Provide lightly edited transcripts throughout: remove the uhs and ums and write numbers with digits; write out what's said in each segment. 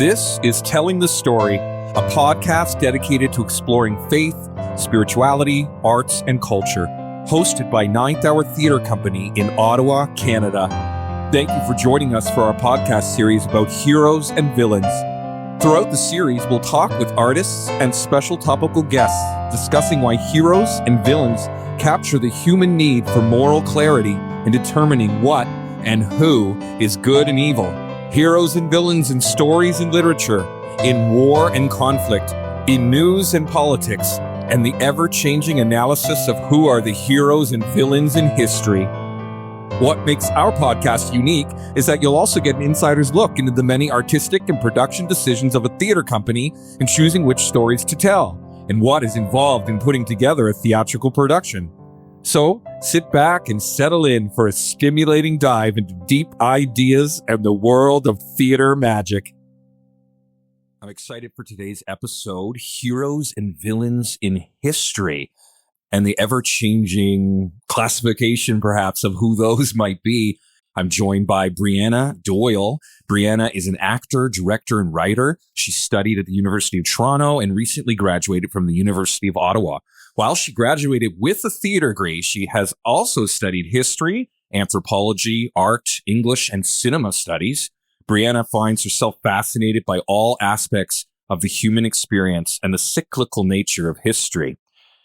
This is Telling the Story, a podcast dedicated to exploring faith, spirituality, arts, and culture, hosted by Ninth Hour Theatre Company in Ottawa, Canada. Thank you for joining us for our podcast series about heroes and villains. Throughout the series, we'll talk with artists and special topical guests, discussing why heroes and villains capture the human need for moral clarity in determining what and who is good and evil. Heroes and villains in stories and literature, in war and conflict, in news and politics, and the ever-changing analysis of who are the heroes and villains in history. What makes our podcast unique is that you'll also get an insider's look into the many artistic and production decisions of a theater company in choosing which stories to tell, and what is involved in putting together a theatrical production. So, sit back and settle in for a stimulating dive into deep ideas and the world of theater magic. I'm excited for today's episode, Heroes and Villains in History, and the ever-changing classification, perhaps, of who those might be. I'm joined by BREANNA Doyle. BREANNA is an actor, director, and writer. She studied at the University of Toronto and recently graduated from the University of Ottawa. While she graduated with a theater degree, she has also studied history, anthropology, art, English, and cinema studies. BREANNA finds herself fascinated by all aspects of the human experience and the cyclical nature of history.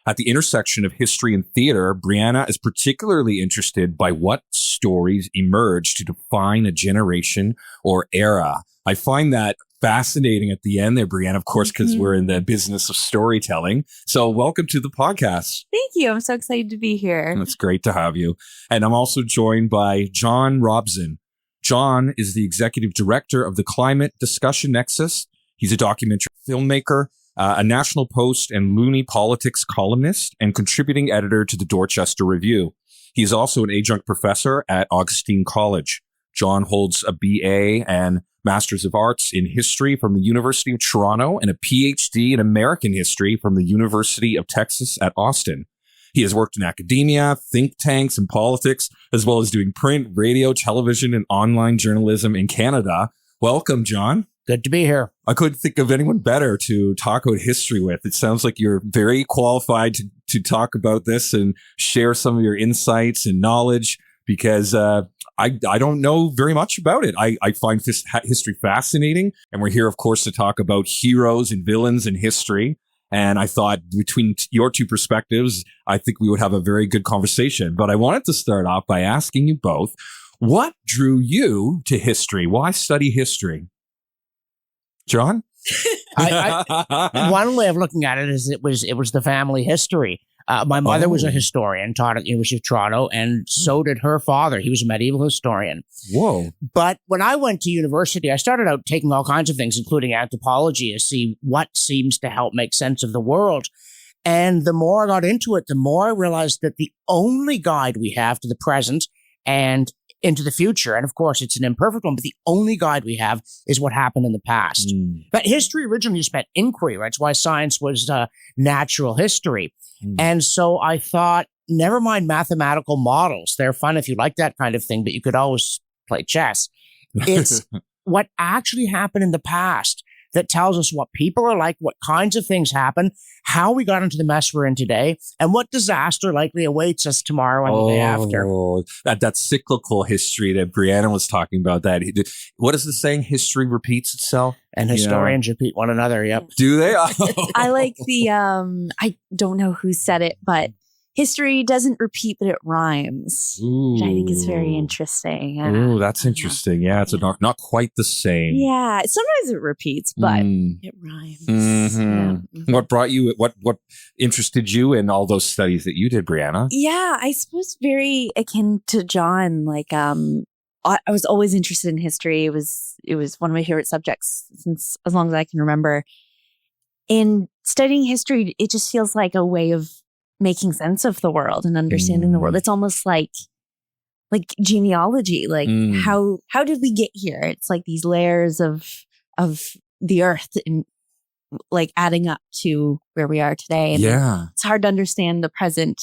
At the intersection of history and theater, BREANNA is particularly interested by what stories emerge to define a generation or era. I find that fascinating at the end there, BREANNA, of course, because we're in the business of storytelling. So welcome to the podcast. Thank you. I'm so excited to be here. It's great to have you. And I'm also joined by JOHN Robson. John is the executive director of the Climate Discussion Nexus. He's a documentary filmmaker, a National Post and Looney Politics columnist, and contributing editor to the Dorchester Review. He is also an adjunct professor at Augustine College. John holds a BA and Masters of Arts in History from the University of Toronto and a Ph.D. in American History from the University of Texas at Austin. He has worked in academia, think tanks, and politics, as well as doing print, radio, television, and online journalism in Canada. Welcome, John. Good to be here. I couldn't think of anyone better to talk about history with. It sounds like you're very qualified to talk about this and share some of your insights and knowledge, because I don't know very much about it. I find this history fascinating, and we're here, of course, to talk about heroes and villains in history. And I thought between your two perspectives, I think we would have a very good conversation. But I wanted to start off by asking you both, what drew you to history? Why study history? John? One way of looking at it is it was the family history. My mother was a historian, taught at the University of Toronto, and so did her father. He was a medieval historian. Whoa. But when I went to university, I started out taking all kinds of things, including anthropology, to see what seems to help make sense of the world. And the more I got into it, the more I realized that the only guide we have to the present and into the future, and of course it's an imperfect one, but the only guide we have is what happened in the past. But history originally just meant inquiry, right? It's why science was natural history. And so I thought, never mind mathematical models. They're fun if you like that kind of thing, but you could always play chess. It's what actually happened in the past that tells us what people are like, what kinds of things happen, how we got into the mess we're in today, and what disaster likely awaits us tomorrow and the day after. That cyclical history that BREANNA was talking about. That what is the saying? History repeats itself, and historians repeat one another. Yep. Do they? I like the I don't know who said it, but history doesn't repeat, but it rhymes, which I think is very interesting. Ooh, that's interesting. Yeah, it's not quite the same. Yeah, sometimes it repeats, but it rhymes. Yeah. What brought you? What interested you in all those studies that you did, BREANNA? Yeah, I suppose very akin to John. Like, I was always interested in history. It was one of my favorite subjects since as long as I can remember. In studying history, it just feels like a way of making sense of the world and understanding the world. It's almost like genealogy, like how did we get here? It's like these layers of the earth and like adding up to where we are today. And it's hard to understand the present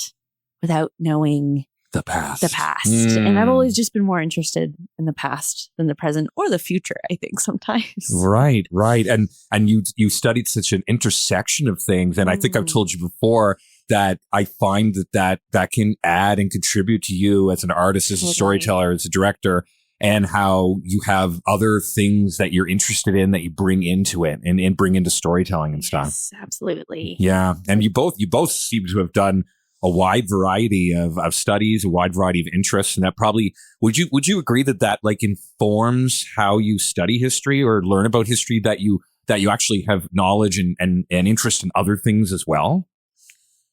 without knowing The past. The past. And I've always just been more interested in the past than the present or the future, I think sometimes. Right. And you studied such an intersection of things. And I think I've told you before that I find that can add and contribute to you as an artist, as a storyteller, as a director, and how you have other things that you're interested in that you bring into it and bring into storytelling and stuff. Yes, absolutely. Yeah. And you both seem to have done a wide variety of studies, a wide variety of interests. And that probably, would you agree that like informs how you study history or learn about history, that you actually have knowledge and interest in other things as well?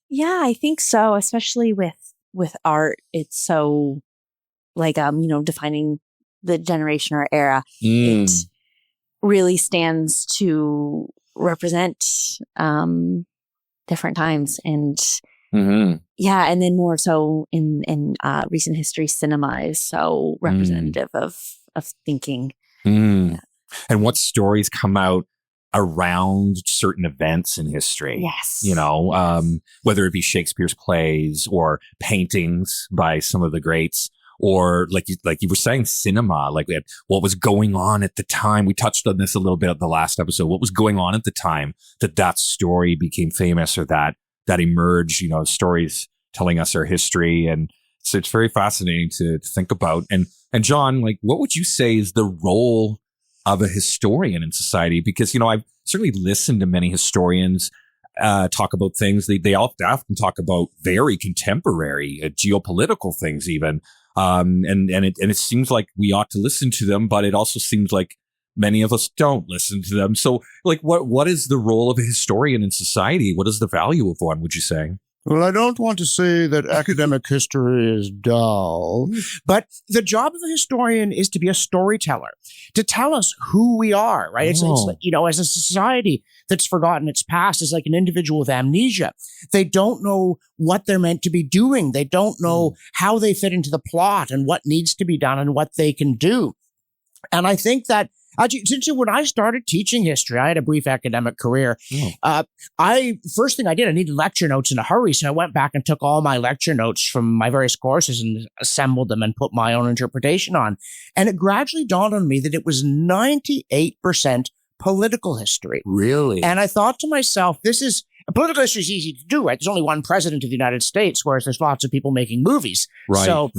Yeah, I think so. Especially with art, it's so like, defining the generation or era. It really stands to represent, different times and, yeah, and then more so in recent history, cinema is so representative of thinking. Yeah. And what stories come out around certain events in history? Yes. Whether it be Shakespeare's plays or paintings by some of the greats, or like you were saying, cinema, like what was going on at the time. We touched on this a little bit at the last episode. What was going on at the time that story became famous, or that emerged, stories telling us our history. And so it's very fascinating to think about. And John, like, what would you say is the role of a historian in society? Because, I've certainly listened to many historians talk about things. They often talk about very contemporary geopolitical things even. And it seems like we ought to listen to them, but it also seems like many of us don't listen to them. So, like, what is the role of a historian in society? What is the value of one, would you say? Well, I don't want to say that academic history is dull, but the job of a historian is to be a storyteller, to tell us who we are, right? It's like, as a society that's forgotten its past, is like an individual with amnesia. They don't know what they're meant to be doing. They don't know how they fit into the plot and what needs to be done and what they can do. And I think that when I started teaching history, I had a brief academic career. First thing I did, I needed lecture notes in a hurry. So I went back and took all my lecture notes from my various courses and assembled them and put my own interpretation on. And it gradually dawned on me that it was 98% political history. Really? And I thought to myself, political history is easy to do, right? There's only one president of the United States, whereas there's lots of people making movies. Right. So,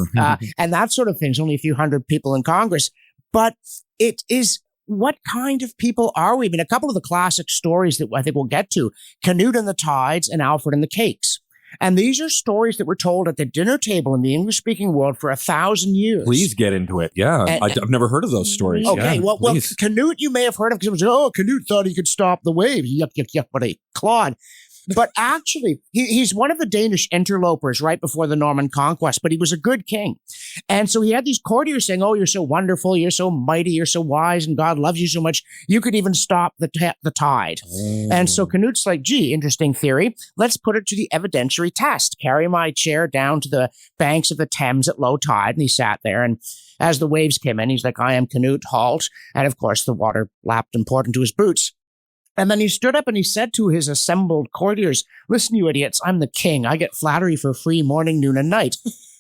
and that sort of thing. There's only a few hundred people in Congress. But it is, what kind of people are we? I mean, a couple of the classic stories that I think we'll get to, Canute and the Tides and Alfred and the Cakes. And these are stories that were told at the dinner table in the English-speaking world for 1,000 years. Please get into it. Yeah. I've never heard of those stories. Okay. Yeah, well, Canute you may have heard of, because it was, Canute thought he could stop the waves. Yuck, yuck, yuck, what a clod. But actually, he's one of the Danish interlopers right before the Norman conquest, but he was a good king. And so he had these courtiers saying, oh, you're so wonderful, you're so mighty, you're so wise, and God loves you so much, you could even stop the tide. And so Canute's like, gee, interesting theory. Let's put it to the evidentiary test. Carry my chair down to the banks of the Thames at low tide. And he sat there, and as the waves came in, he's like, I am Canute, halt. And of course, the water lapped and poured into his boots. And then he stood up and he said to his assembled courtiers, listen, you idiots, I'm the king. I get flattery for free morning, noon, and night.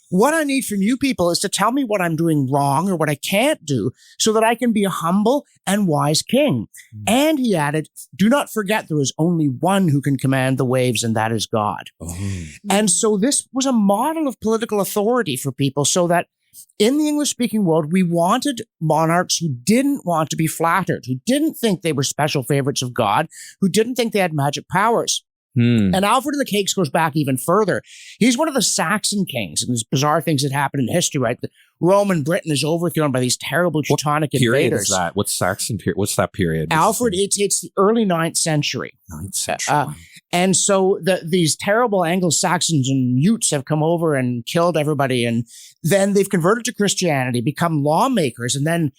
What I need from you people is to tell me what I'm doing wrong or what I can't do so that I can be a humble and wise king. And he added, do not forget there is only one who can command the waves, and that is God. And so this was a model of political authority for people, so that in the English-speaking world, we wanted monarchs who didn't want to be flattered, who didn't think they were special favorites of God, who didn't think they had magic powers. And Alfred and the Cakes goes back even further. He's one of the Saxon kings, and there's bizarre things that happen in history, right? The Roman Britain is overthrown by these terrible Teutonic invaders. Period is that? What's Saxon period? What's that period? Alfred, it's the early 9th century. 9th century. And so these terrible Anglo-Saxons and Utes have come over and killed everybody. And then they've converted to Christianity, become lawmakers. And then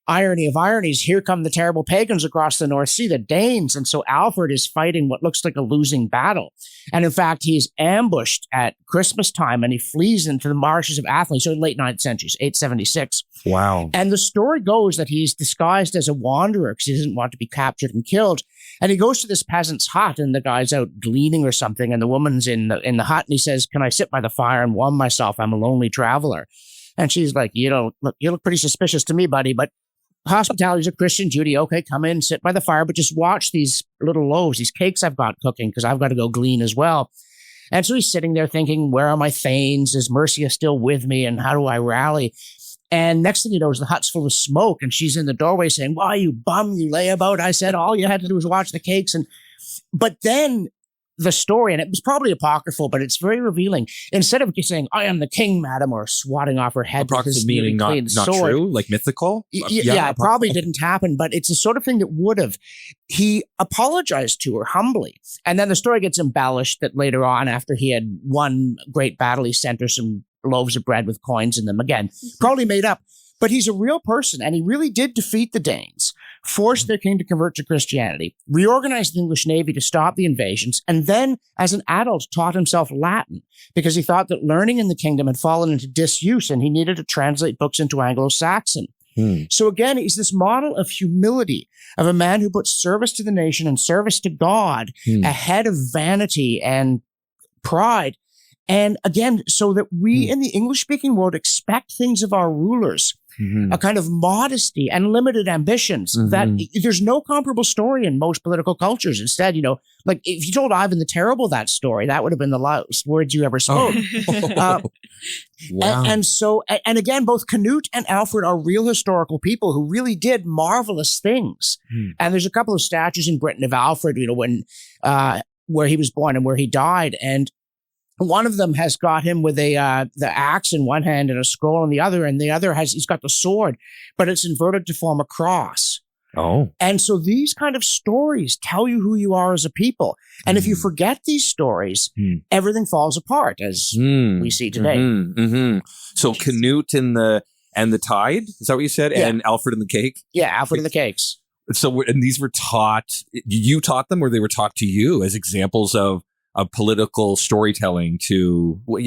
irony of ironies, here come the terrible pagans across the North Sea, the Danes. And so Alfred is fighting what looks like a losing battle. And in fact, he's ambushed at Christmas time and he flees into the marshes of Athlone. So in late 9th century, 876. Wow. And the story goes that he's disguised as a wanderer because he doesn't want to be captured and killed. And he goes to this peasant's hut and the guy's out gleaning or something. And the woman's in the hut and he says, "Can I sit by the fire and warm myself? I'm a lonely traveler." And she's like, you look pretty suspicious to me, buddy, but hospitality is a Christian duty. Okay, come in, sit by the fire, but just watch these little loaves, these cakes I've got cooking because I've got to go glean as well. And so he's sitting there thinking, where are my thanes? Is Mercia still with me? And how do I rally? And next thing you know, the hut's full of smoke and she's in the doorway saying, "Why, you bum, you layabout. I said all you had to do was watch the cakes." But then the story, and it was probably apocryphal, but it's very revealing. Instead of just saying, "I am the king, madam," or swatting off her head with his meaning really not sword. true, like mythical. Yeah, it probably didn't happen, but it's the sort of thing that would have. He apologized to her humbly, and then the story gets embellished that later on, after he had won great battle, he sent her some loaves of bread with coins in them. Again, probably made up. But he's a real person, and he really did defeat the Danes, forced their king to convert to Christianity, reorganized the English Navy to stop the invasions, and then, as an adult, taught himself Latin because he thought that learning in the kingdom had fallen into disuse and he needed to translate books into Anglo-Saxon. So again, he's this model of humility, of a man who puts service to the nation and service to God ahead of vanity and pride. And again, so that we in the English-speaking world expect things of our rulers, a kind of modesty and limited ambitions that there's no comparable story in most political cultures. Instead, like if you told Ivan the Terrible that story, that would have been the last words you ever spoke. Wow. And again, both Canute and Alfred are real historical people who really did marvelous things. And there's a couple of statues in Britain of Alfred, when where he was born and where he died. And one of them has got him with the axe in one hand and a scroll in the other, and the other he's got the sword, but it's inverted to form a cross. Oh. And so these kind of stories tell you who you are as a people. And if you forget these stories, everything falls apart, as we see today. So Canute and the Tide, is that what you said? Yeah. And Alfred and the Cake? Yeah, Alfred and the Cakes. So, and these were taught, you taught them or they were taught to you as examples of political storytelling to, but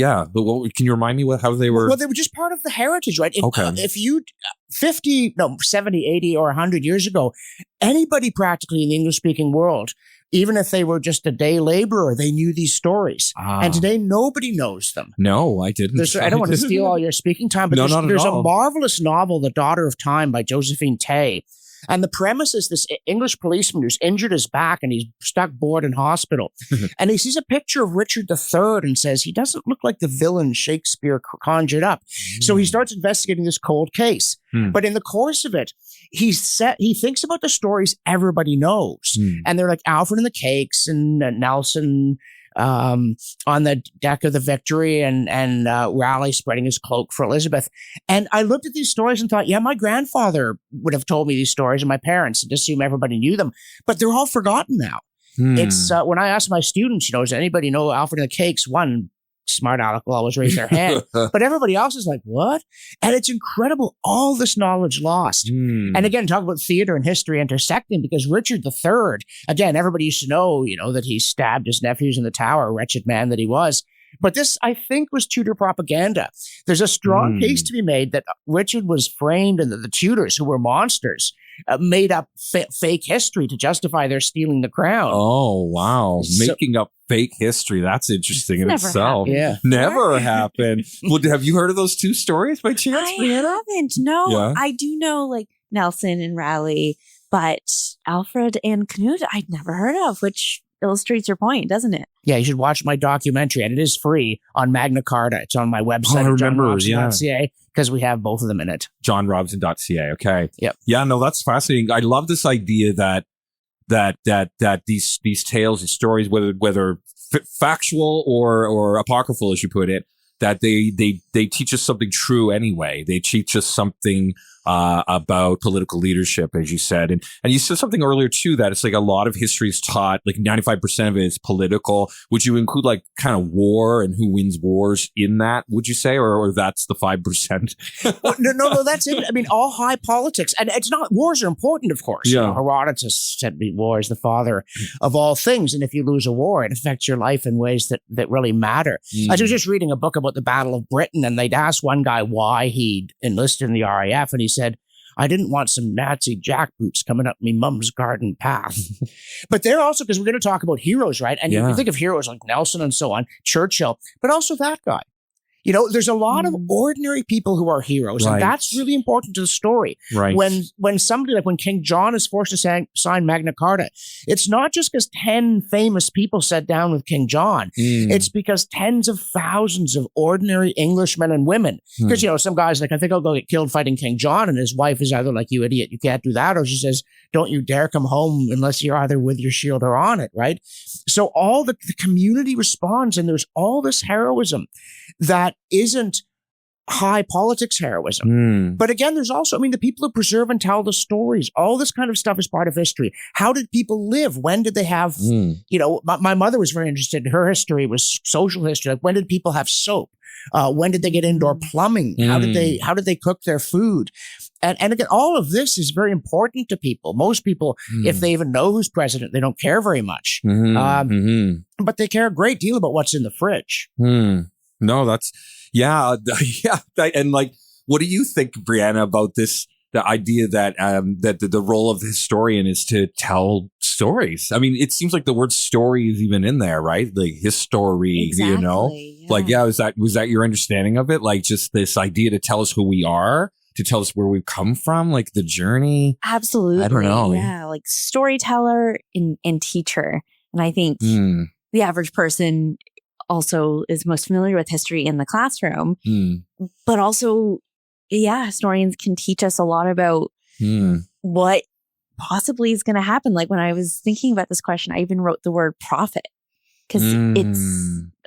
can you remind me how they were? Well, they were just part of the heritage, right? If you 70, 80 or 100 years ago, anybody practically in the English-speaking world, even if they were just a day laborer, they knew these stories. And today, nobody knows them. No, I didn't. I don't want to steal all your speaking time, but there's a marvelous novel, The Daughter of Time by Josephine Tay. And the premise is this English policeman who's injured his back and he's stuck bored in hospital. And he sees a picture of Richard III and says, he doesn't look like the villain Shakespeare conjured up. So he starts investigating this cold case. But in the course of it, he thinks about the stories everybody knows. And they're like Alfred and the Cakes and Nelson on the deck of the Victory and Raleigh spreading his cloak for Elizabeth. And I looked at these stories and thought, yeah, my grandfather would have told me these stories and my parents, and assume everybody knew them, but they're all forgotten now. It's when I ask my students, does anybody know Alfred and the Cakes? One smart aleck will always raise their hand, but everybody else is like, what? And it's incredible, all this knowledge lost. And again, talk about theater and history intersecting, because Richard III, again, everybody used to know, that he stabbed his nephews in the Tower, wretched man that he was. But this, I think, was Tudor propaganda. There's a strong case to be made that Richard was framed and that the Tudors, who were monsters, made up fake history to justify their stealing the crown. Oh, wow. Making up fake history. That's interesting in itself. Happened. Yeah. Never happened. Well, have you heard of those two stories by chance, I Brianna? haven't. No, Yeah. I do know like Nelson and Raleigh, but Alfred and Canute I'd never heard of, which illustrates your point, doesn't it? Yeah, you should watch my documentary, and it is free on Magna Carta. It's on my website, I remember, johnrobson.ca, because we have both of them in it. JohnRobson.ca. Okay. Yep. Yeah, no, that's fascinating. I love this idea that these tales, these stories, whether factual or apocryphal, as you put it, that they they teach us something true anyway. They teach us something about political leadership, as you said. And you said something earlier too, that it's like a lot of history is taught, like 95% of it is political. Would you include like kind of war and who wins wars in that, would you say? Or that's the 5%? Well, no, that's it. I mean, all high politics. And it's not, wars are important, of course. Yeah. You know, Herodotus said war is the father of all things. And if you lose a war, it affects your life in ways that really matter. I was just reading a book about the Battle of Britain, and they'd asked one guy why he'd enlisted in the RAF, and he said, I didn't want some Nazi jackboots coming up me mum's garden path. But they're also, because we're going to talk about heroes, right? And you think of heroes like Nelson and so on, Churchill, but also that guy. You know, there's a lot of ordinary people who are heroes, and that's really important to the story. Right. When somebody, like when King John is forced to sign Magna Carta, it's not just because 10 famous people sat down with King John. It's because tens of thousands of ordinary Englishmen and women. Because, you know, some guys like, I think I'll go get killed fighting King John, and his wife is either like, you idiot, you can't do that, or she says, don't you dare come home unless you're either with your shield or on it, right? So all the community responds, and there's all this heroism that isn't high politics heroism. But again, there's also, I mean, the people who preserve and tell the stories, all this kind of stuff is part of history. How did people live? When did they have, you know, my mother was very interested. Her history was social history. Like, when did people have soap? When did they get indoor plumbing? How did they cook their food? And again, all of this is very important to people. Most people, if they even know who's president, they don't care very much. But they care a great deal about what's in the fridge. No, that's, yeah. And like, what do you think, Brianna, about this, the idea that, that the role of the historian is to tell stories? I mean, it seems like the word story is even in there, right? Like history, you know, like, was that your understanding of it? Like just this idea to tell us who we are, to tell us where we've come from, like the journey. Absolutely. I don't know. Yeah. Like storyteller and teacher. And I think the average person also is most familiar with history in the classroom, but also, historians can teach us a lot about what possibly is going to happen. Like when I was thinking about this question, I even wrote the word prophet, because it's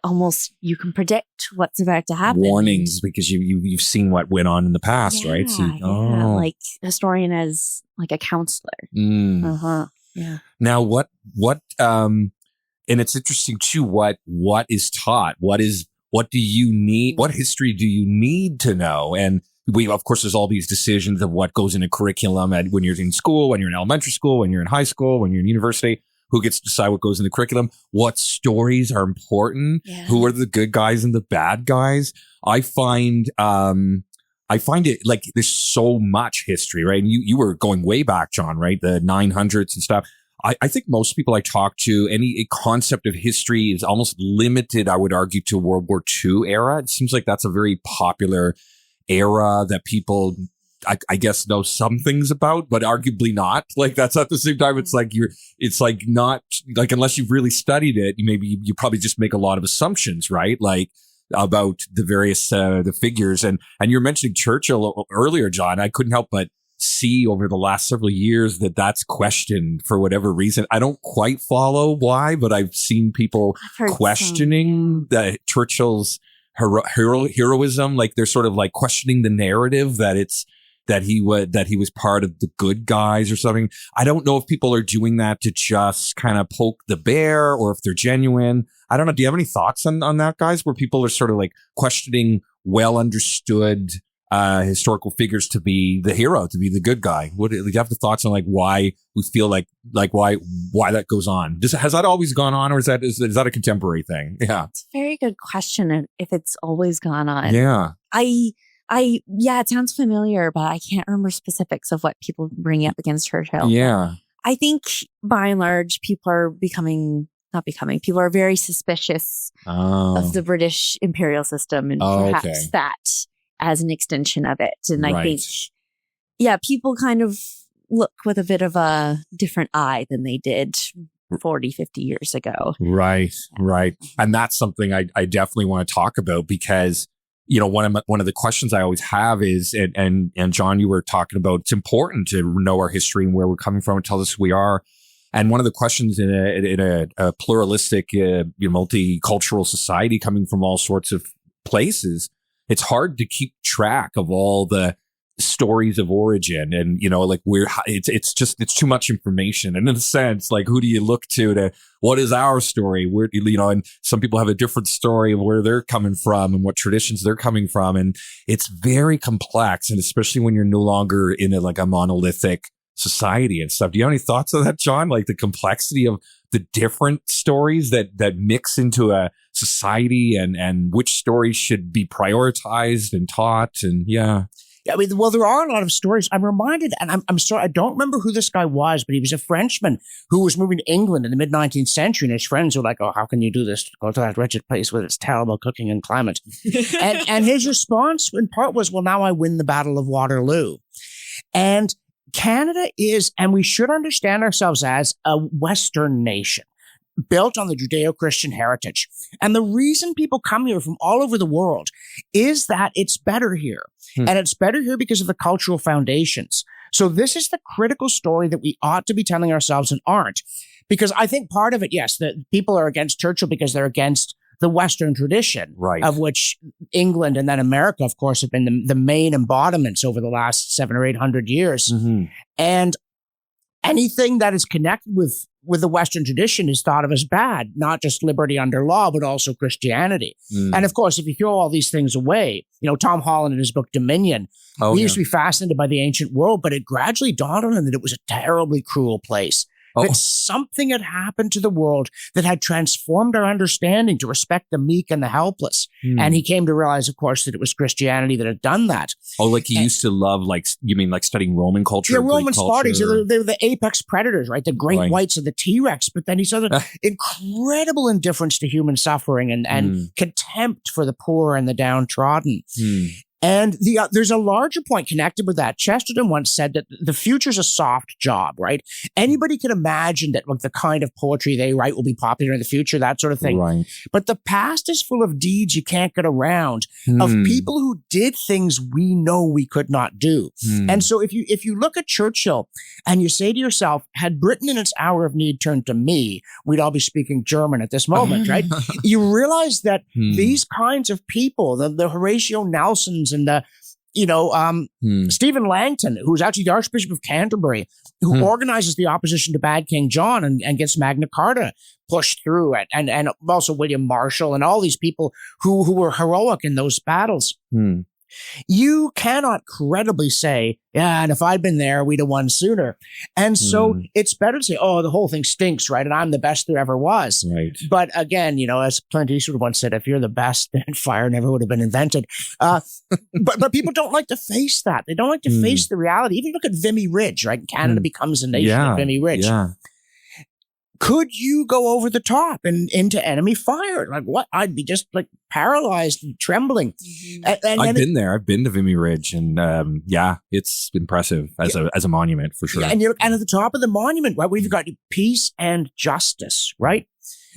almost, you can predict what's about to happen. Warnings, because you've seen what went on in the past, right? So, like historian as like a counselor. Yeah. Now, what and it's interesting too, what is taught, what do you need, what history do you need to know? And of course, there's all these decisions of what goes in a curriculum, and when you're in school, when you're in elementary school, when you're in high school, when you're in university, who gets to decide what goes in the curriculum, what stories are important, who are the good guys and the bad guys. I find it like there's so much history, right? And you were going way back, John, right? The 900s and stuff. I think most people I talk to, any concept of history is almost limited, I would argue, to World War II era. It seems like that's a very popular era that people, I guess, know some things about, but arguably not. Like that's at the same time, it's like not like, unless you've really studied it, you probably just make a lot of assumptions, right? Like about the various, the figures. And you're mentioning Churchill earlier, John. I couldn't help but see over the last several years that's questioned for whatever reason. I don't quite follow why, but I've seen people questioning the Churchill's heroism. Like they're sort of like questioning the narrative that he was part of the good guys or something. I don't know if people are doing that to just kind of poke the bear or if they're genuine. I don't know. Do you have any thoughts on that, guys, where people are sort of like questioning well understood historical figures to be the hero, to be the good guy? Do you have the thoughts on like why we feel like why that goes on? Has that always gone on, or is that a contemporary thing? Yeah, it's a very good question. If it's always gone on, it sounds familiar, but I can't remember specifics of what people bring up against Churchill. Yeah, I think by and large, people are people are very suspicious of the British imperial system, and perhaps that as an extension of it. And I think, people kind of look with a bit of a different eye than they did 40, 50 years ago. Right. And that's something I definitely want to talk about, because, you know, one of the questions I always have is, and John, you were talking about, it's important to know our history and where we're coming from and tell us who we are. And one of the questions in a pluralistic, multicultural society coming from all sorts of places it's hard to keep track of all the stories of origin, and like it's too much information. And in a sense, like, who do you look to what is our story? Where, and some people have a different story of where they're coming from and what traditions they're coming from, and it's very complex. And especially when you're no longer in a monolithic society and stuff. Do you have any thoughts on that, John? Like the complexity of the different stories that mix into a society, and which stories should be prioritized and taught, and yeah. I mean, well, there are a lot of stories. I'm reminded, and I'm sorry, I don't remember who this guy was, but he was a Frenchman who was moving to England in the mid-19th century, and his friends were like, "Oh, how can you do this? Go to that wretched place with its terrible cooking and climate." and his response, in part, was, "Well, now I win the Battle of Waterloo." And Canada is, and we should understand ourselves as, a Western nation built on the Judeo-Christian heritage. And the reason people come here from all over the world is that it's better here. And it's better here because of the cultural foundations. So this is the critical story that we ought to be telling ourselves and aren't. Because I think part of it, yes, that people are against Churchill because they're against the Western tradition, right, of which England and then America, of course, have been the main embodiments over the last 700 or 800 years. Mm-hmm. And anything that is connected with the Western tradition is thought of as bad, not just liberty under law, but also Christianity. And of course, if you throw all these things away, Tom Holland in his book Dominion, he used to be fascinated by the ancient world, but it gradually dawned on him that it was a terribly cruel place. That something had happened to the world that had transformed our understanding to respect the meek and the helpless. And he came to realize, of course, that it was Christianity that had done that. Oh, like he used to love, you mean like studying Roman culture? Yeah, Roman Spartans. They were the apex predators, right? The great whites of the T-Rex. But then he saw the incredible indifference to human suffering and contempt for the poor and the downtrodden. And there's a larger point connected with that. Chesterton once said that the future's a soft job, right? Anybody can imagine that the kind of poetry they write will be popular in the future, that sort of thing. Right. But the past is full of deeds you can't get around, of people who did things we know we could not do. And so if you look at Churchill and you say to yourself, had Britain in its hour of need turned to me, we'd all be speaking German at this moment, right? You realize that these kinds of people, the Horatio Nelsons and the, Stephen Langton, who's actually the Archbishop of Canterbury, who organizes the opposition to bad King John and gets Magna Carta pushed through it, and also William Marshall and all these people who were heroic in those battles. You cannot credibly say, yeah, and if I'd been there, we'd have won sooner. And so it's better to say, oh, the whole thing stinks, right? And I'm the best there ever was. Right. But again, as Clint Eastwood once said, if you're the best, then fire never would have been invented. But people don't like to face that. They don't like to face the reality. Even look at Vimy Ridge, right? Canada becomes a nation of Vimy Ridge. Yeah. Could you go over the top and into enemy fire? Like what? I'd be just paralyzed and trembling. And I've been there. I've been to Vimy Ridge, and it's impressive as a monument for sure. Yeah, and at the top of the monument, right, we've got peace and justice, right?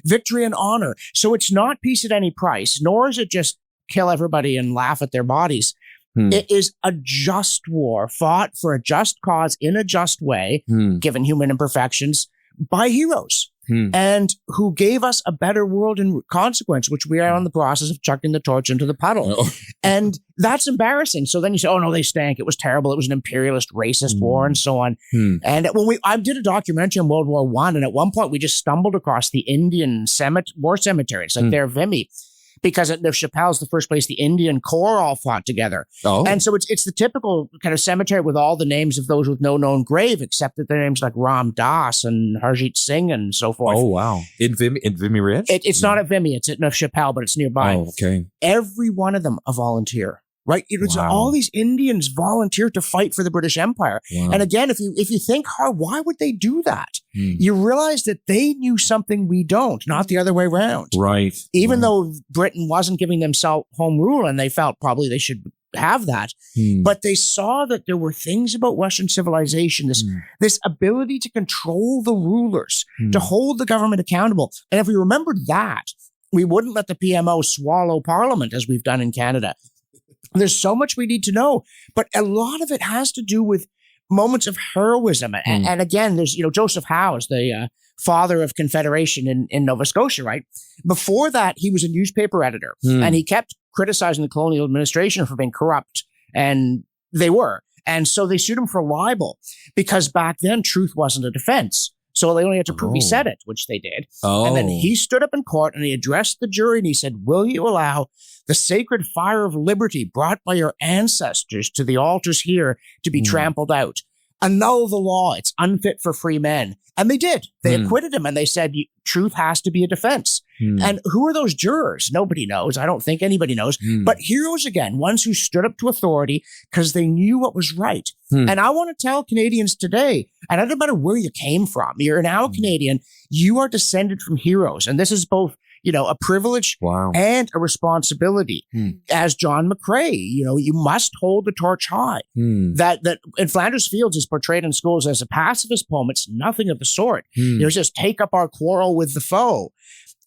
Victory and honor. So it's not peace at any price, nor is it just kill everybody and laugh at their bodies. It is a just war fought for a just cause in a just way, given human imperfections, by heroes and who gave us a better world in consequence, which we are in the process of chucking the torch into the puddle. And that's embarrassing. So then you say, oh no, they stank. It was terrible. It was an imperialist, racist war and so on. And when I did a documentary on World War I, and at one point we just stumbled across the Indian war cemeteries, like their Vimy. Because at Chappelle's the first place the Indian Corps all fought together. And so it's the typical kind of cemetery with all the names of those with no known grave, except that their names like Ram Das and Harjit Singh and so forth. Oh, wow. In Vimy Ridge? It's not at Vimy. It's at Neuf Chappelle, but it's nearby. Oh, okay. Every one of them a volunteer. Right? All these Indians volunteered to fight for the British Empire. Wow. And again, if you think hard, why would they do that? You realize that they knew something we don't, not the other way around. Right. Even though Britain wasn't giving themselves home rule and they felt probably they should have that. But they saw that there were things about Western civilization, this ability to control the rulers, to hold the government accountable. And if we remembered that, we wouldn't let the PMO swallow Parliament as we've done in Canada. There's so much we need to know, but a lot of it has to do with moments of heroism. And again, there's, Joseph Howe's the father of Confederation in Nova Scotia, right? Before that, he was a newspaper editor and he kept criticizing the colonial administration for being corrupt, and they were. And so they sued him for libel because back then truth wasn't a defense. So they only had to prove he said it, which they did. And then he stood up in court and he addressed the jury and he said, will you allow the sacred fire of liberty brought by your ancestors to the altars here to be trampled out? Annul the law. It's unfit for free men. And they did. They acquitted him and they said, truth has to be a defense. And who are those jurors? Nobody knows. I don't think anybody knows. But heroes again, ones who stood up to authority because they knew what was right. And I want to tell Canadians today, and it doesn't matter where you came from, you're now a Canadian, you are descended from heroes. And this is both, a privilege and a responsibility. As John McCrae, you must hold the torch high. That in Flanders Fields is portrayed in schools as a pacifist poem. It's nothing of the sort. It's just take up our quarrel with the foe.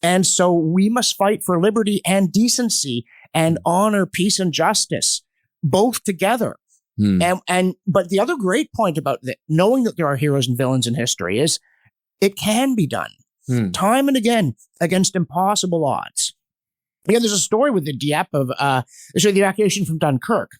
And so we must fight for liberty and decency and honor, peace, and justice, both together. But the other great point about knowing that there are heroes and villains in history is it can be done. Time and again against impossible odds. Again, there's a story with the Dieppe of the evacuation from Dunkirk.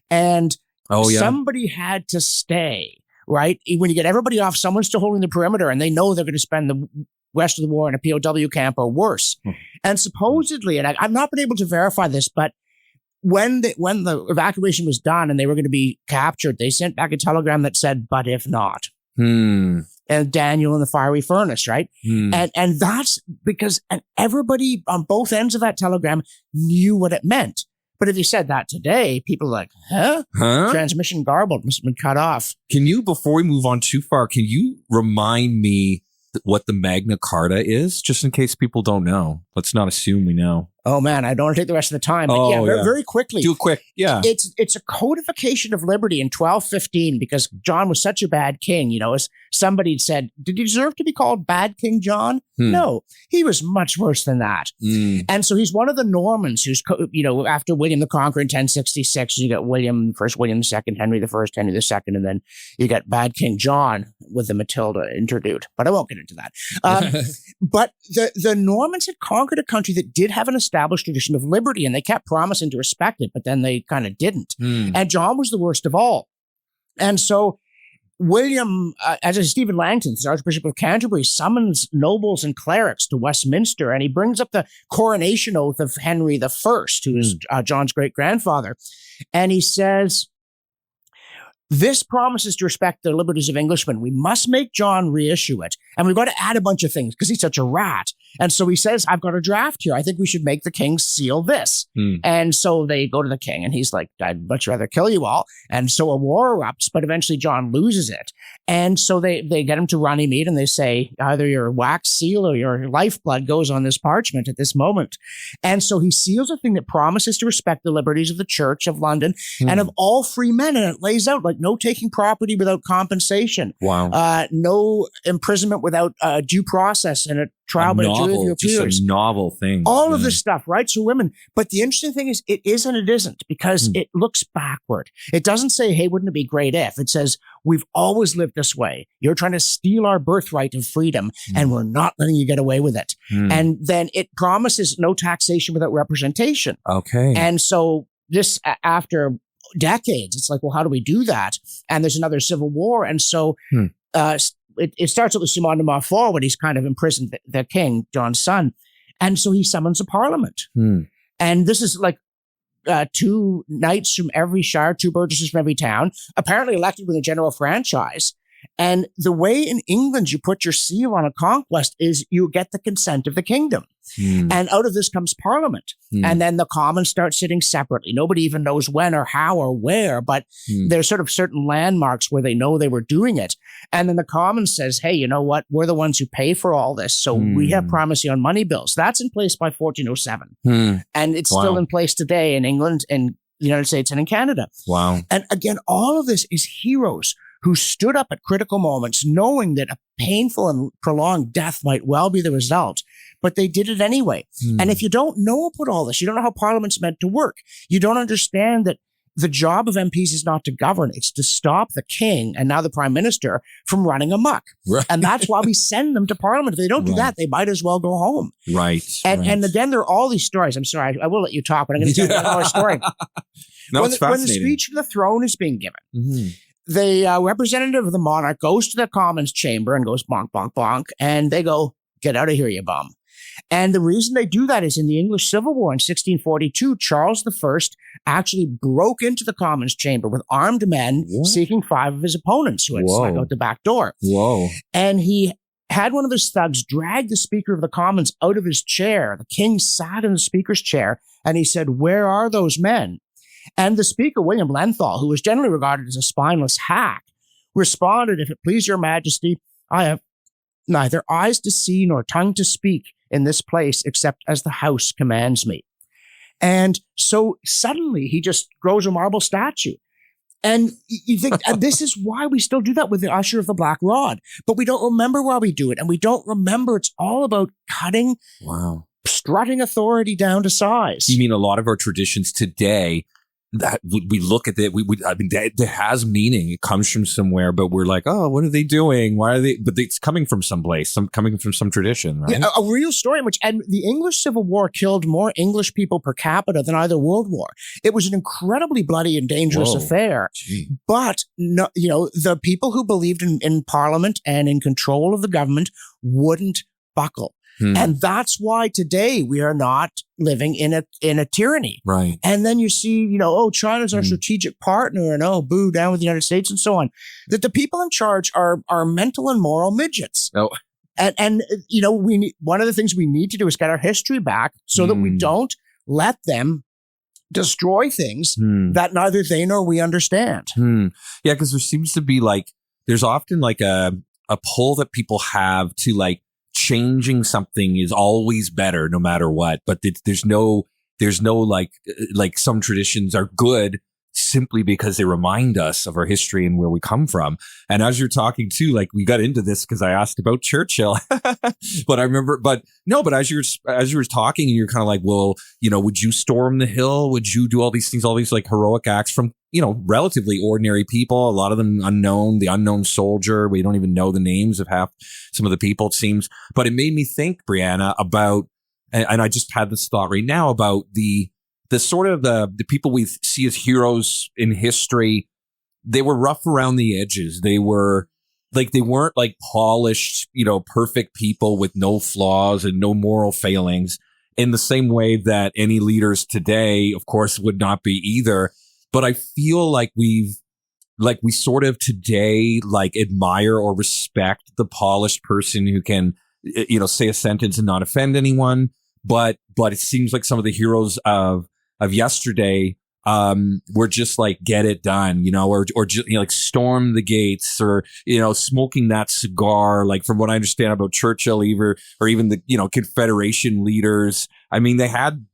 And somebody had to stay, right? When you get everybody off, someone's still holding the perimeter and they know they're going to spend the rest of the war in a POW camp or worse. And supposedly, and I've not been able to verify this, but when the evacuation was done and they were going to be captured, they sent back a telegram that said, but if not. And Daniel in the fiery furnace, right? And that's because everybody on both ends of that telegram knew what it meant. But if you said that today, people are like, huh? Transmission garbled, must have been cut off. Can you, before we move on too far, can you remind me what the Magna Carta is, just in case people don't know? Let's not assume we know. Oh man, I don't want to take the rest of the time. But very quickly. Do it quick. Yeah. It's a codification of liberty in 1215 because John was such a bad king. As somebody said, did he deserve to be called Bad King John? No, he was much worse than that. And so he's one of the Normans who's, after William the Conqueror in 1066, you got William II, Henry I, Henry II, and then you got Bad King John with the Matilda interlude. But I won't get into that. But the Normans had conquered a country that did have an established tradition of liberty, and they kept promising to respect it, but then they kind of didn't. And John was the worst of all. And so William, as Stephen Langton, the Archbishop of Canterbury, summons nobles and clerics to Westminster, and he brings up the coronation oath of Henry I, who is John's great-grandfather. And he says, this promises to respect the liberties of Englishmen. We must make John reissue it. And we've got to add a bunch of things because he's such a rat. And so he says, I've got a draft here. I think we should make the king seal this. And so they go to the king and he's like, I'd much rather kill you all. And so a war erupts, but eventually John loses it. And so they get him to Runnymede and they say, either your wax seal or your lifeblood goes on this parchment at this moment. And so he seals a thing that promises to respect the liberties of the Church of London and of all free men. And it lays out like no taking property without compensation. Wow. No imprisonment without due process and a trial by a jury of your peers. A novel thing. All of this stuff, rights for women. But the interesting thing is it is and it isn't because it looks backward. It doesn't say, hey, wouldn't it be great if? It says, we've always lived this way. You're trying to steal our birthright of freedom and we're not letting you get away with it. And then it promises no taxation without representation. Okay. And so this, after decades, it's like, well, how do we do that? And there's another civil war. And so it starts with Simon de Montfort when he's kind of imprisoned the king, John's son. And so he summons a parliament. And this is like 2 knights from every shire, 2 burgesses from every town, apparently elected with a general franchise. And the way in England you put your seal on a conquest is you get the consent of the kingdom. And out of this comes Parliament. And then the Commons start sitting separately. Nobody even knows when or how or where, but there's sort of certain landmarks where they know they were doing it. And then the Commons says, hey, you know what? We're the ones who pay for all this. So we have primacy on money bills. That's in place by 1407. And it's still in place today in England and the United States and in Canada. Wow. And again, all of this is heroes who stood up at critical moments knowing that a painful and prolonged death might well be the result, but they did it anyway. And if you don't know about all this, you don't know how Parliament's meant to work, you don't understand that the job of MPs is not to govern. It's to stop the king and now the prime minister from running amok. Right. And that's why we send them to parliament. If they don't do that, they might as well go home. Right. And then there are all these stories. I'm sorry, I will let you talk, but I'm going to tell you another story. No, it's fascinating. When the speech from the throne is being given, the representative of the monarch goes to the Commons chamber and goes bonk, bonk, bonk. And they go, get out of here, you bum. And the reason they do that is in the English Civil War in 1642, Charles I actually broke into the Commons chamber with armed men seeking 5 of his opponents who had snuck out the back door. Whoa. And he had one of his thugs drag the Speaker of the Commons out of his chair. The king sat in the Speaker's chair and he said, where are those men? And the Speaker, William Lenthal, who was generally regarded as a spineless hack, responded, if it please your majesty, I have neither eyes to see nor tongue to speak in this place except as the house commands me. And so suddenly he just grows a marble statue. And you think, and this is why we still do that with the Usher of the Black Rod. But we don't remember why we do it. And we don't remember it's all about cutting, strutting authority down to size. You mean a lot of our traditions today, that we look at it, I mean, that has meaning. It comes from somewhere, but we're like, oh, what are they doing? Why are they? But it's coming from someplace, coming from some tradition, right? Yeah, a real story in which, and the English Civil War killed more English people per capita than either world war. It was an incredibly bloody and dangerous affair. Gee. But no, the people who believed in Parliament and in control of the government wouldn't buckle. And that's why today we are not living in a tyranny. Right. And then you see, China's our strategic partner and boo down with the United States and so on. That the people in charge are mental and moral midgets. Oh. And we need, one of the things we need to do is get our history back so that we don't let them destroy things that neither they nor we understand. Yeah, because there seems to be there's often a pull that people have to changing something is always better no matter what, but there's no some traditions are good simply because they remind us of our history and where we come from. And as you're talking too, we got into this because I asked about Churchill, but I remember, but as you were talking and you're kind of well, would you storm the hill? Would you do all these things, all these heroic acts from, relatively ordinary people, a lot of them unknown, the unknown soldier. We don't even know the names of some of the people, it seems. But it made me think, Brianna, about, and I just had this thought right now about the sort of the people we see as heroes in history. They were rough around the edges. They were they weren't polished, perfect people with no flaws and no moral failings in the same way that any leaders today, of course, would not be either. But I feel we sort of today, admire or respect the polished person who can, say a sentence and not offend anyone. But it seems like some of the heroes of yesterday, were just get it done, or just, storm the gates or, smoking that cigar. From what I understand about Churchill, or even the, Confederation leaders. I mean, they had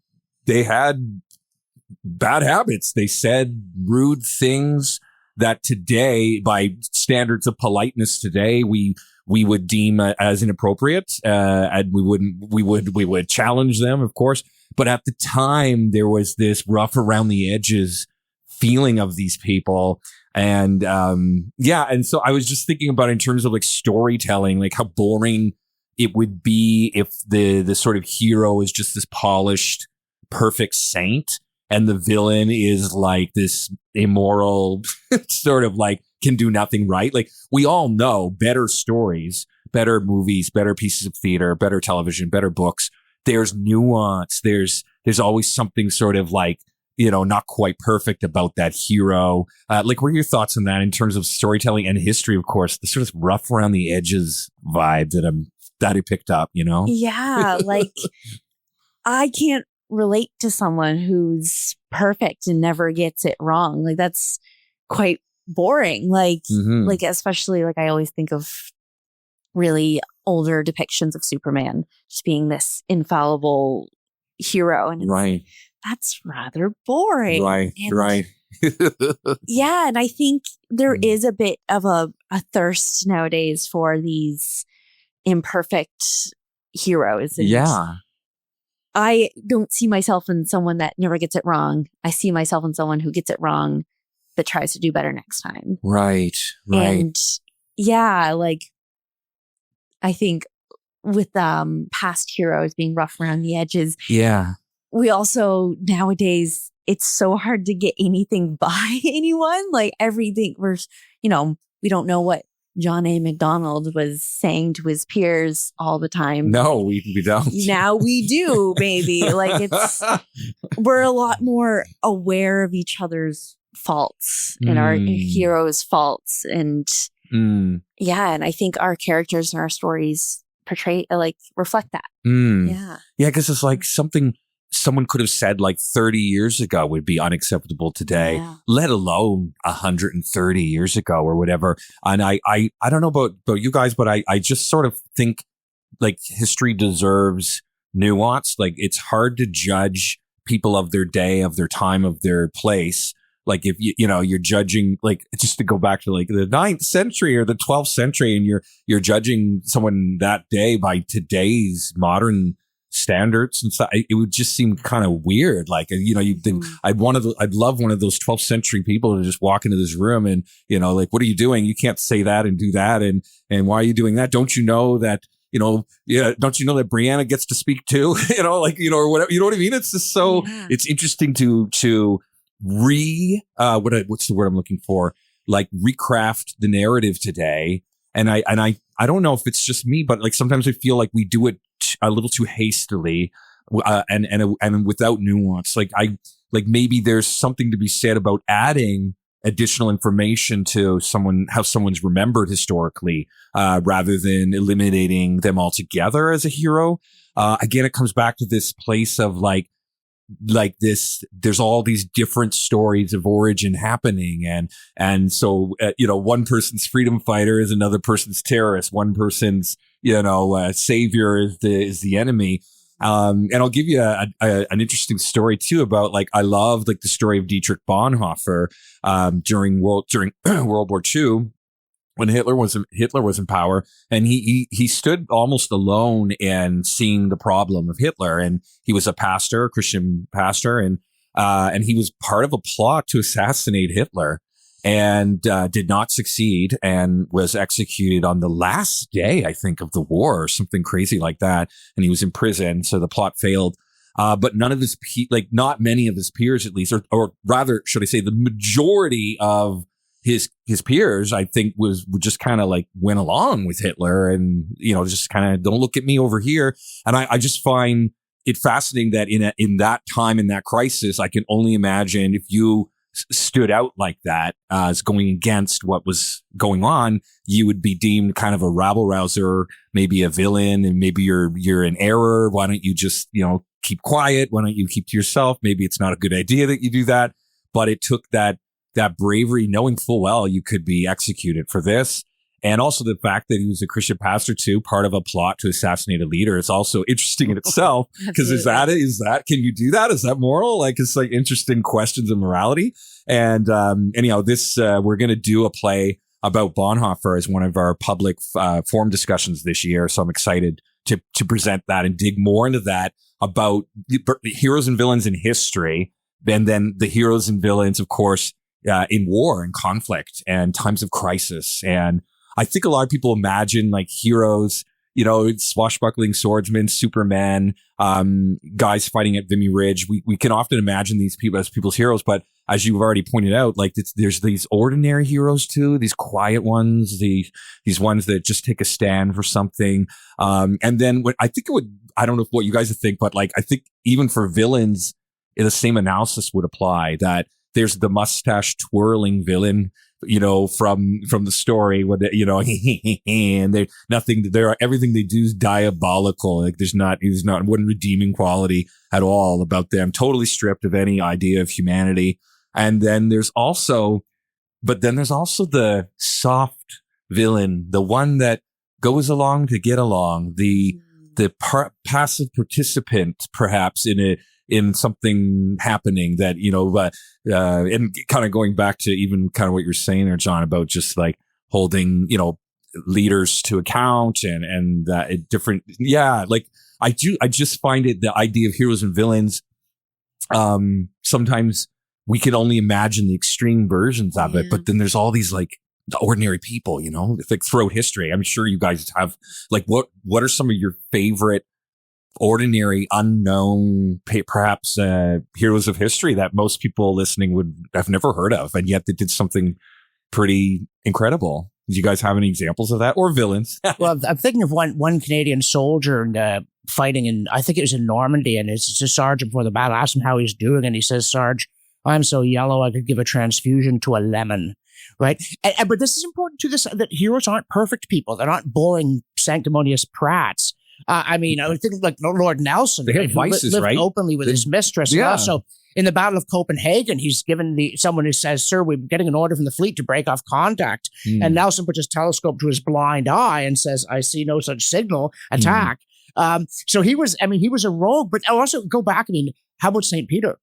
bad habits. They said rude things that today, by standards of politeness today, we would deem as inappropriate, and we would challenge them, of course. But at the time, there was this rough around the edges feeling of these people, and and so I was just thinking about in terms of storytelling, how boring it would be if the sort of hero is just this polished, perfect saint. And the villain is this immoral sort of can do nothing right. We all know better stories, better movies, better pieces of theater, better television, better books. There's nuance. There's always something sort of not quite perfect about that hero. What are your thoughts on that in terms of storytelling and history? Of course, the sort of rough around the edges vibe that I picked up, Yeah. I can't relate to someone who's perfect and never gets it wrong. That's quite boring. Especially I always think of really older depictions of Superman just being this infallible hero. And that's rather boring. Right. Yeah. And I think there is a bit of a thirst nowadays for these imperfect heroes. And I don't see myself in someone that never gets it wrong. I see myself in someone who gets it wrong, but tries to do better next time. Right. And yeah, like I think with past heroes being rough around the edges. Yeah. We also nowadays, it's so hard to get anything by anyone. Like everything we don't know what John A. MacDonald was saying to his peers all the time. No, we don't. Now we do, baby. Like we're a lot more aware of each other's faults and our heroes' faults. And yeah, and I think our characters and our stories reflect that. Yeah. Yeah, because it's like something someone could have said like 30 years ago would be unacceptable today, let alone 130 years ago or whatever. And I don't know about you guys, but I just sort of think like history deserves nuance. Like it's hard to judge people of their day, of their time, of their place. Like if you're judging, like just to go back to like the 9th century or the 12th century, and you're judging someone that day by today's modern standards and stuff, it would just seem kind of weird. Like, you think I'd love one of those 12th century people to just walk into this room and, like, what are you doing? You can't say that and do that. And why are you doing that? Don't you know that, don't you know that Brianna gets to speak too? Or whatever, you know what I mean? It's just so, it's interesting to what's the word I'm looking for? Like recraft the narrative today. And I don't know if it's just me, but like sometimes I feel like we do it a little too hastily, and without nuance. Like maybe there's something to be said about adding additional information to how someone's remembered historically, rather than eliminating them altogether as a hero. Again, it comes back to this place of like this, there's all these different stories of origin happening. And so, one person's freedom fighter is another person's terrorist. One person's, savior is the enemy. And I'll give you an interesting story too about like, I love like the story of Dietrich Bonhoeffer, during World War II. When Hitler was in power, and he stood almost alone in seeing the problem of Hitler, and he was a Christian pastor, and he was part of a plot to assassinate Hitler, and did not succeed, and was executed on the last day, I think, of the war, or something crazy like that, and he was in prison, so the plot failed. But none of his not many of his peers, at least, or rather, should I say, the majority of his peers, I think, would just kind of like went along with Hitler, and just kind of don't look at me over here. And I just find it fascinating that in that time, in that crisis, I can only imagine if you stood out like that as going against what was going on, you would be deemed kind of a rabble rouser, maybe a villain, and maybe you're in error. Why don't you just keep quiet? Why don't you keep to yourself? Maybe it's not a good idea that you do that. But it took that bravery, knowing full well you could be executed for this. And also the fact that he was a Christian pastor too, part of a plot to assassinate a leader, is also interesting in itself. Because is that, can you do that? Is that moral? Like, it's like interesting questions of morality. And anyhow, this, we're going to do a play about Bonhoeffer as one of our public forum discussions this year. So I'm excited to present that and dig more into that about the heroes and villains in history. And then the heroes and villains, of course, in war and conflict and times of crisis. And I think a lot of people imagine like heroes, swashbuckling swordsmen, Superman, guys fighting at Vimy Ridge. We can often imagine these people as people's heroes, but as you've already pointed out, like there's these ordinary heroes too, these quiet ones, these ones that just take a stand for something. And then I don't know what you guys think, but like I think even for villains, the same analysis would apply, that there's the mustache twirling villain, from the story, when and everything they do is diabolical. Like there's not one redeeming quality at all about them, totally stripped of any idea of humanity. And then there's also the soft villain, the one that goes along to get along, the passive participant, perhaps in something happening that, and kind of going back to even kind of what you're saying there, John, about just like holding, leaders to account and different. Yeah. Like I just find it, the idea of heroes and villains, sometimes we can only imagine the extreme versions of it, but then there's all these like the ordinary people, you know, like throughout history. I'm sure you guys have like, what are some of your favorite ordinary, unknown, perhaps heroes of history that most people listening would have never heard of, and yet they did something pretty incredible? Do you guys have any examples of that, or villains? Well, I'm thinking of one Canadian soldier fighting in, I think it was in Normandy, and it's a sergeant before the battle. I asked him how he's doing, and he says, "Sarge, I'm so yellow I could give a transfusion to a lemon." Right? But this is important to this, that heroes aren't perfect people. They're not boring, sanctimonious prats. I mean, I would think like Lord Nelson. They had vices, lived right? openly with his mistress. Yeah. And also, in the Battle of Copenhagen, he's given someone who says, "Sir, we're getting an order from the fleet to break off contact." And Nelson puts his telescope to his blind eye and says, "I see no such signal. Attack." So he was a rogue. But I'll also go back. I mean, how about St. Peter?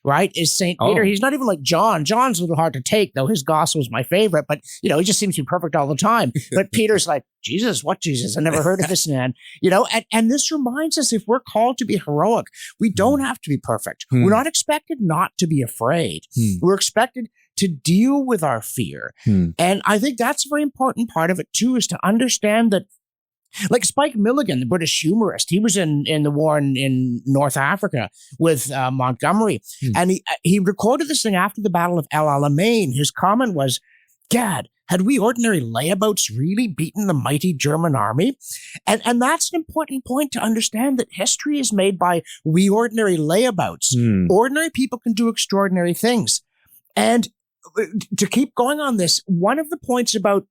Right? Is St. Peter, he's not even like John. John's a little hard to take, though his gospel is my favorite, but, you know, he just seems to be perfect all the time. But Peter's like, Jesus, what Jesus? I never heard of this man. You know, and this reminds us, if we're called to be heroic, we don't have to be perfect. We're not expected not to be afraid. We're expected to deal with our fear. And I think that's a very important part of it, too, is to understand that, like Spike Milligan, the British humorist, he was in the war in North Africa with Montgomery. And he recorded this thing after the Battle of El Alamein. His comment was, "Gad, had we ordinary layabouts really beaten the mighty German army?" And that's an important point to understand, that history is made by we ordinary layabouts. Ordinary people can do extraordinary things. And to keep going on this, one of the points about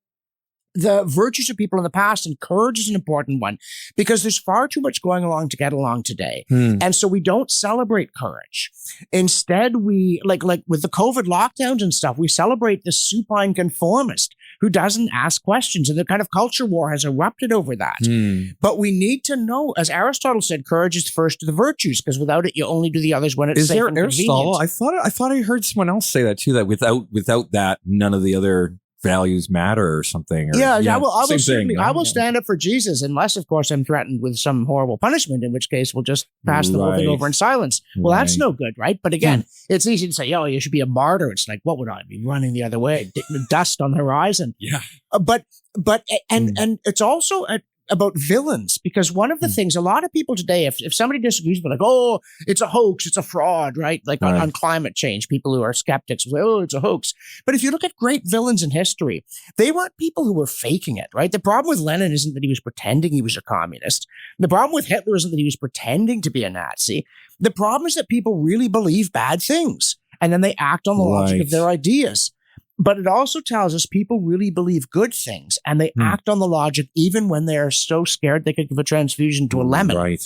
the virtues of people in the past, and courage is an important one, because there's far too much going along to get along today. And so we don't celebrate courage. Instead, we, like with the COVID lockdowns and stuff, we celebrate the supine conformist who doesn't ask questions. And the kind of culture war has erupted over that. But we need to know, as Aristotle said, courage is the first of the virtues, because without it, you only do the others when it's safe and convenient. Is there Aristotle? I thought I heard someone else say that too, that without that, none of the other values matter or something. Or, I will stand up for Jesus, unless, of course, I'm threatened with some horrible punishment, in which case we'll just pass the whole thing over in silence. Well, that's no good, right? But again, it's easy to say, "Oh, you should be a martyr." It's like, what would I be running the other way? Dust on the horizon. Yeah. But it's also about villains, because one of the things, a lot of people today, if somebody disagrees, they're like, "Oh, it's a hoax, it's a fraud," right? Like on climate change, people who are skeptics will say, "Oh, it's a hoax." But if you look at great villains in history, they weren't people who were faking it, right? The problem with Lenin isn't that he was pretending he was a communist. The problem with Hitler isn't that he was pretending to be a Nazi. The problem is that people really believe bad things, and then they act on the logic of their ideas. But it also tells us people really believe good things, and they act on the logic even when they are so scared they could give a transfusion to a lemon. Right.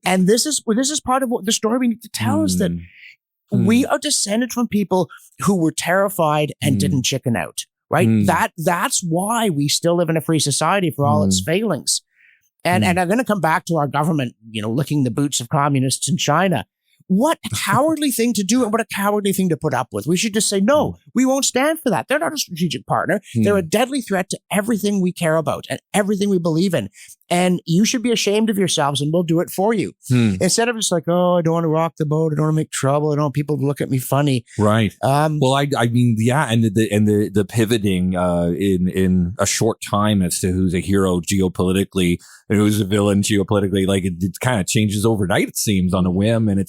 And this is part of what the story we need to tell is that we are descended from people who were terrified and didn't chicken out. Right. That's why we still live in a free society for all its failings. And I'm going to come back to our government, you know, licking the boots of communists in China. What a cowardly thing to do, and what a cowardly thing to put up with. We should just say, no, we won't stand for that. They're not a strategic partner. They're a deadly threat to everything we care about and everything we believe in. And you should be ashamed of yourselves, and we'll do it for you. Instead of just like, "Oh, I don't want to rock the boat. I don't want to make trouble. I don't want people to look at me funny." Right. Well, I mean, yeah. And the pivoting, in a short time as to who's a hero geopolitically and who's a villain geopolitically, like it kind of changes overnight, it seems, on a whim. And I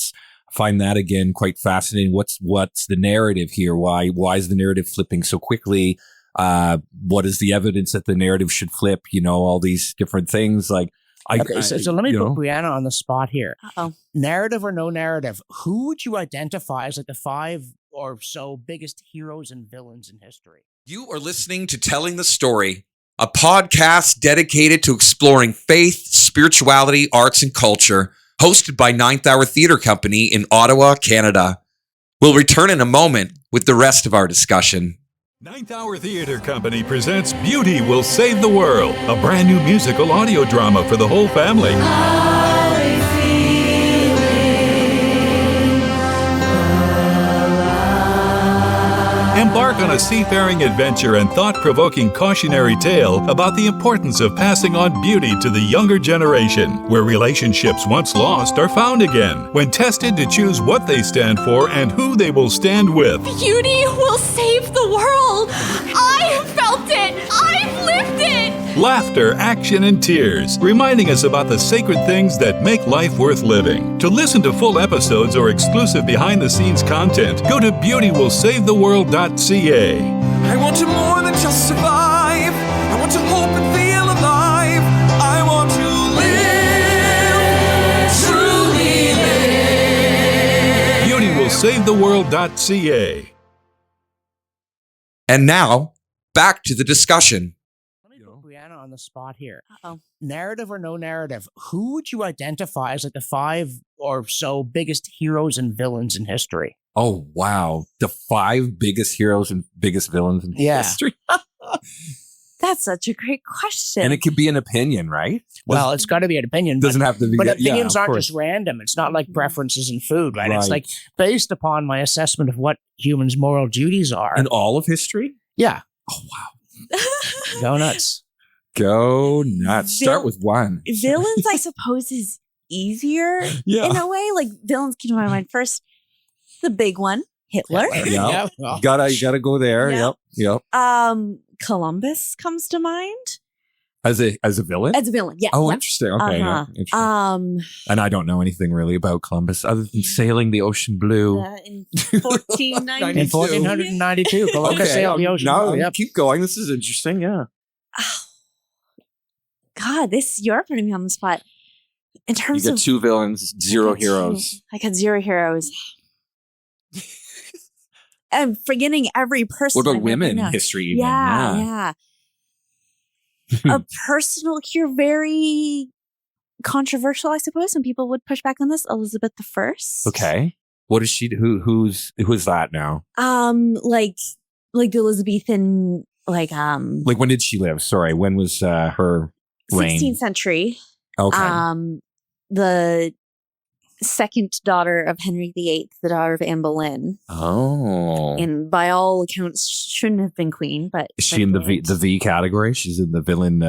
find that again quite fascinating. What's the narrative here? Why is the narrative flipping so quickly? What is the evidence that the narrative should flip? You know, all these different things. Like, so let me put Brianna on the spot here. Narrative or no narrative, who would you identify as like the 5 or so biggest heroes and villains in history? You are listening to Telling the Story, a podcast dedicated to exploring faith, spirituality, arts, and culture, hosted by Ninth Hour Theatre Company in Ottawa, Canada. We'll return in a moment with the rest of our discussion. Ninth Hour Theatre Company presents Beauty Will Save the World, a brand new musical audio drama for the whole family. Embark on a seafaring adventure and thought-provoking cautionary tale about the importance of passing on beauty to the younger generation, where relationships once lost are found again when tested to choose what they stand for and who they will stand with. Beauty will save the world. I've felt it. I've lived it. Laughter, action, and tears, reminding us about the sacred things that make life worth living. To listen to full episodes or exclusive behind-the-scenes content, go to beautywill-save-the-world.ca. I want to more than just survive. I want to hope and feel alive. I want to live, truly live. beautywill-save-the-world.ca. And now, back to the discussion. Let me put Brianna on the spot here. Uh-oh. Narrative or no narrative, who would you identify as like the 5 or so biggest heroes and villains in history? Oh, wow. The 5 biggest heroes and biggest villains in history. That's such a great question. And it could be an opinion, right? Well, it's got to be an opinion. Doesn't have to be. But yeah, opinions of aren't course. just random. It's not like preferences in food, right? It's Right. like based upon my assessment of what humans' moral duties are. In all of history? Yeah. Oh, wow. Go nuts. Go nuts. Start with one. Villains, I suppose, is easier Yeah. in a way. Like villains came to my mind first. The big one, Hitler. Yeah. well, You gotta go there. Yeah. Yep. Columbus comes to mind As a villain? as a villain. Yeah. Oh, yeah. interesting. Okay. Yeah. Uh-huh. Interesting. And I don't know anything really about Columbus other than sailing the ocean blue. In 1490. in 1492, Columbus sailed the ocean. No, Yep. keep going. This is interesting. Yeah. God, you're putting me on the spot. In You terms got of 2 villains, 0 I got two. heroes. I got 0 heroes. I'm forgetting every person. What about I've ever women in known. history? Even? Yeah. A personal here, very controversial, I suppose. Some people would push back on this. Elizabeth I. Okay. What is she? Who's that now? Like the Elizabethan, Like when did she live? Sorry, when was her reign? 16th century. Okay. The second daughter of Henry VIII, the daughter of Anne Boleyn, Oh. and by all accounts shouldn't have been queen, but Is she in the V category? She's in the villain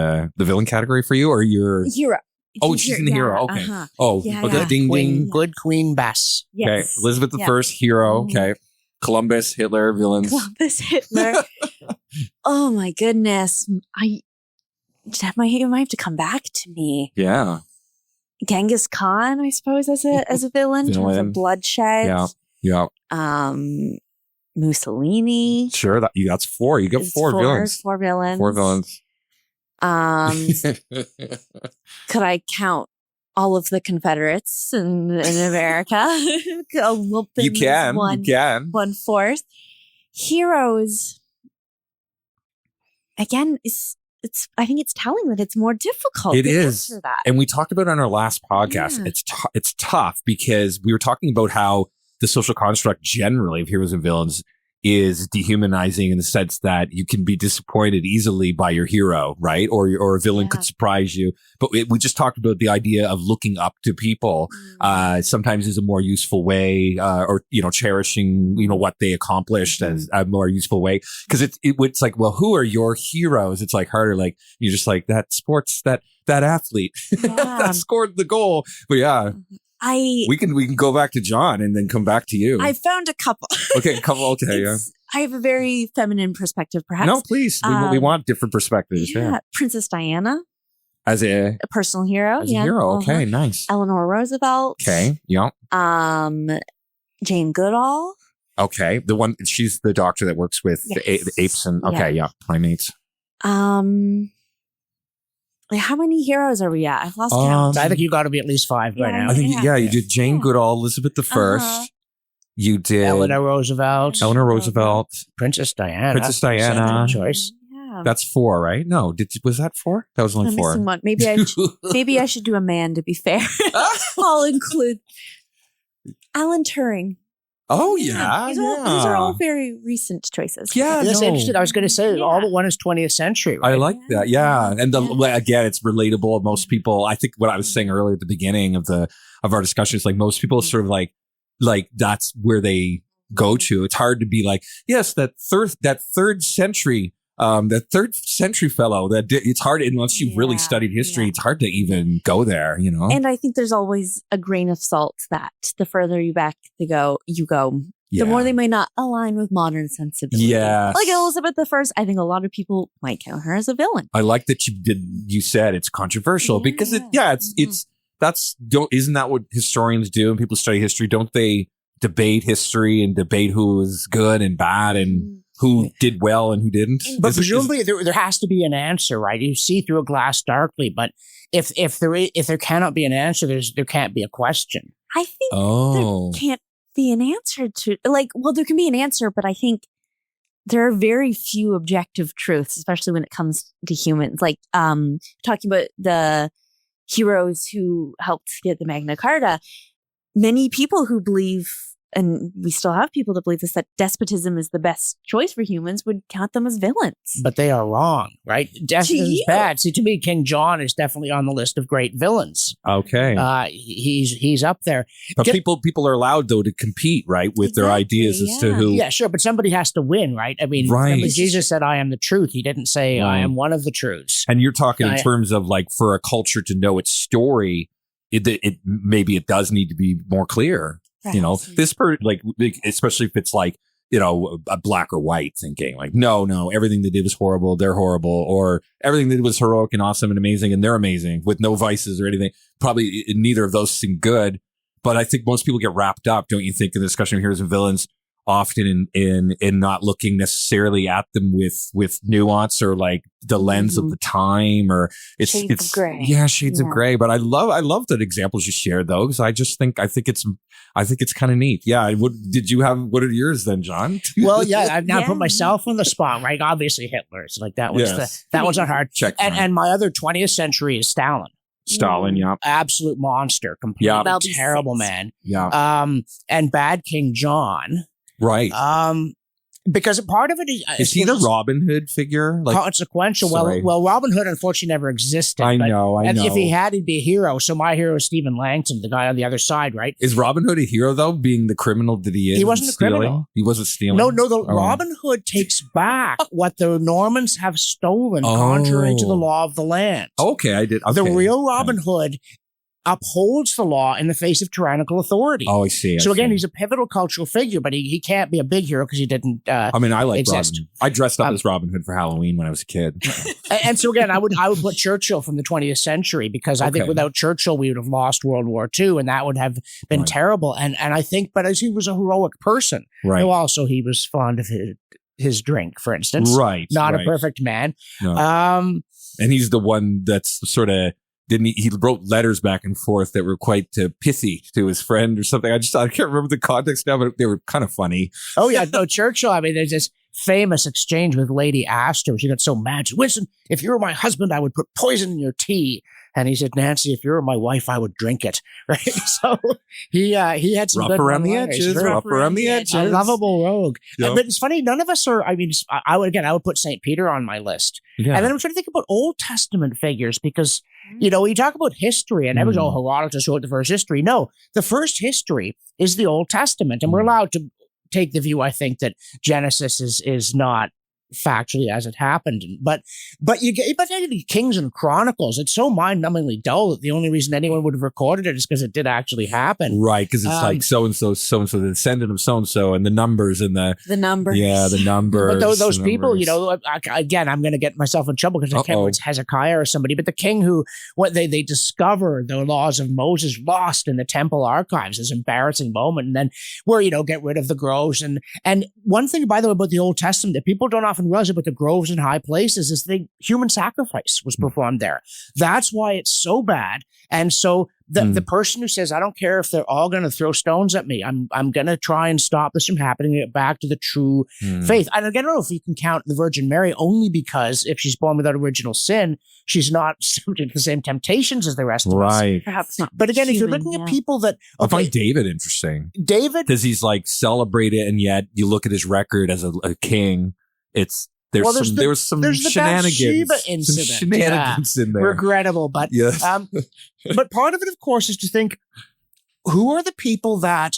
category for you, or you're? hero? Oh, she's in the hero. Okay. Uh-huh. Oh, Yeah, okay. yeah. Ding ding. Good Queen Bess. Okay. Yes. Elizabeth Yeah. I, hero. Mhm. Okay. Columbus, Hitler, villains. Columbus, Hitler. Oh my goodness! I might have to come back to me. Yeah. Genghis Khan, I suppose, as a villain, in terms Villain. of bloodshed. Yeah. Yeah. Mussolini. Sure. That's 4. You got is 4 villains. 4 villains. 4 villains. Could I count all of the Confederates in America? I'll lump them You as can. one, You can. 1/4. Heroes. Again, I think it's telling that it's more difficult. It to is. answer that. And we talked about it on our last podcast. Yeah. It's tough because we were talking about how the social construct generally of heroes and villains is dehumanizing in the sense that you can be disappointed easily by your hero, right? Or a villain could surprise you. But we just talked about the idea of looking up to people. Sometimes is a more useful way, or cherishing what they accomplished as a more useful way. Because it's like, well, who are your heroes? It's like harder. Like you're just like that athlete that scored the goal. But yeah. We can go back to John and then come back to you. I found a couple. Okay, okay, yeah. I have a very feminine perspective, perhaps. No, please. We want different perspectives. Yeah. Princess Diana, As a personal hero. hero. Okay, Uh-huh. nice. Eleanor Roosevelt. Okay, yeah. Jane Goodall. Okay, she's the doctor that works with the apes and primates. How many heroes are we at? I've lost count. I think you got to be at least 5 by now. I think you did Jane Goodall, Elizabeth I. Uh-huh. You did Eleanor Roosevelt. Princess Princess Diana. Diana. Second choice. Yeah. That's 4, right? No, was that 4? That was only I'm 4. missing one. Maybe I should do a man to be fair. I'll include Alan Turing. Oh yeah, These are all very recent choices. Yeah, That's no. interesting. I was going to say all but one is 20th century. Right? I like that. Yeah. And again, it's relatable. Most people, I think what I was saying earlier at the beginning of our discussion is like most people sort of like that's where they go to. It's hard to be like, yes, that third century fellow it's hard unless you've really studied history. It's hard to even go there, And I think there's always a grain of salt that the further you back you go, the more they may not align with modern sensibilities. Yes. Like Elizabeth I, I think a lot of people might count her as a villain. I like that you said it's controversial because isn't that what historians do? And people study history, don't they debate history and debate who was good and bad and who did well and who didn't? But presumably there has to be an answer, right? You see through a glass darkly, but if there cannot be an answer, there can't be a question. I think there can't be an answer to there can be an answer, but I think there are very few objective truths, especially when it comes to humans. Like talking about the heroes who helped get the Magna Carta, many people who believe, and we still have people that believe this, that despotism is the best choice for humans, would count them as villains. But they are wrong, right? Despotism is bad. See, to me, King John is definitely on the list of great villains. Okay. He's up there. But people are allowed, though, to compete, right, with their ideas as to who. Yeah, sure, but somebody has to win, right? I mean, Jesus said, I am the truth. He didn't say, I am one of the truths. And you're talking in terms of, like, for a culture to know its story, maybe it does need to be more clear. This especially if it's like, a black or white thinking, like, no, everything they did was horrible. They're horrible. Or everything they did was heroic and awesome and amazing. And they're amazing with no vices or anything. Probably neither of those seem good. But I think most people get wrapped up, don't you think, in the discussion of heroes and villains, often in not looking necessarily at them with nuance or like the lens of the time, or it's of gray. Yeah, shades of gray. But I love the examples you shared though, because I think it's kind of neat. Yeah. What are yours then, John? Well, yeah, I've now put myself on the spot, right? Obviously Hitler's like that was that one's not hard. Check. And my other 20th century is Stalin. Yeah. Absolute monster, completely terrible man. Yeah. And bad King John. Right. Because part of it is he the Robin Hood figure? Like, consequential. Well, Robin Hood unfortunately never existed. I know. And if he had, he'd be a hero. So my hero is Stephen Langton, the guy on the other side, right? Is Robin Hood a hero though, being the criminal that he is? He wasn't a criminal. He wasn't stealing. No. Robin Hood takes back what the Normans have stolen, contrary to the law of the land. Okay, I did. Okay. The real Robin Hood upholds the law in the face of tyrannical authority. Oh, I see. So again, he's a pivotal cultural figure, but he can't be a big hero because he didn't I like exist. Robin. I dressed up as Robin Hood for Halloween when I was a kid. And so again, I would put Churchill from the 20th century, because I think without Churchill, we would have lost World War II, and that would have been terrible. And I think, but as he was a heroic person, right. Also he was fond of his drink, for instance. Right. Not a perfect man. No. And he's the one that's sort of, he wrote letters back and forth that were quite pithy to his friend or something. I can't remember the context now, but they were kind of funny. Oh yeah, no, Churchill. I mean, there's this famous exchange with Lady Astor. She got so mad. She, Winston, if you were my husband, I would put poison in your tea. And he said, Nancy, if you were my wife, I would drink it. Right. So he had some rough around the edges. Rough around the edges. A lovable rogue. Yep. But it's funny. None of us are. I mean, I would put St. Peter on my list. Yeah. And then I'm trying to think about Old Testament figures, because you talk about history and everyone's Herodotus wrote the first history. No, the first history is the Old Testament, and we're allowed to take the view, I think, that Genesis is not factually as it happened, but the Kings and Chronicles, it's so mind-numbingly dull that the only reason anyone would have recorded it is because it did actually happen, right? Because it's like so and so, the descendant of so and so, and the numbers and the numbers, the numbers. But those people, again, I'm going to get myself in trouble because I can't remember it's Hezekiah or somebody, but the king who they discover the laws of Moses lost in the temple archives, this embarrassing moment, and then where get rid of the groves and one thing, by the way, about the Old Testament that people don't often realize about the groves and high places is human sacrifice was performed there. That's why it's so bad. And so the person who says, I don't care if they're all going to throw stones at me, I'm going to try and stop this from happening, get back to the true faith. And again, I don't know if you can count the Virgin Mary, only because if she's born without original sin, she's not subject to the same temptations as the rest of us. Right. Perhaps not. But again, if you're looking at people that... I find David interesting. David? Because he's like celebrated, and yet you look at his record as a king, there was some shenanigans. Incident. Some shenanigans in there. Regrettable, but but part of it, of course, is to think, who are the people that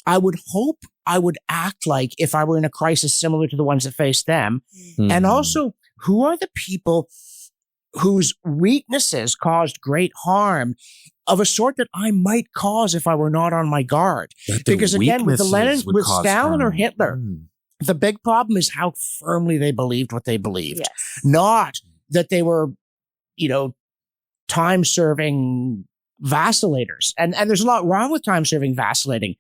I would hope I would act like if I were in a crisis similar to the ones that faced them? And also, who are the people whose weaknesses caused great harm of a sort that I might cause if I were not on my guard? Because again, with with Stalin or Hitler, the big problem is how firmly they believed what they believed. Yes. Not that they were, time-serving vacillators. And there's a lot wrong with time-serving vacillating.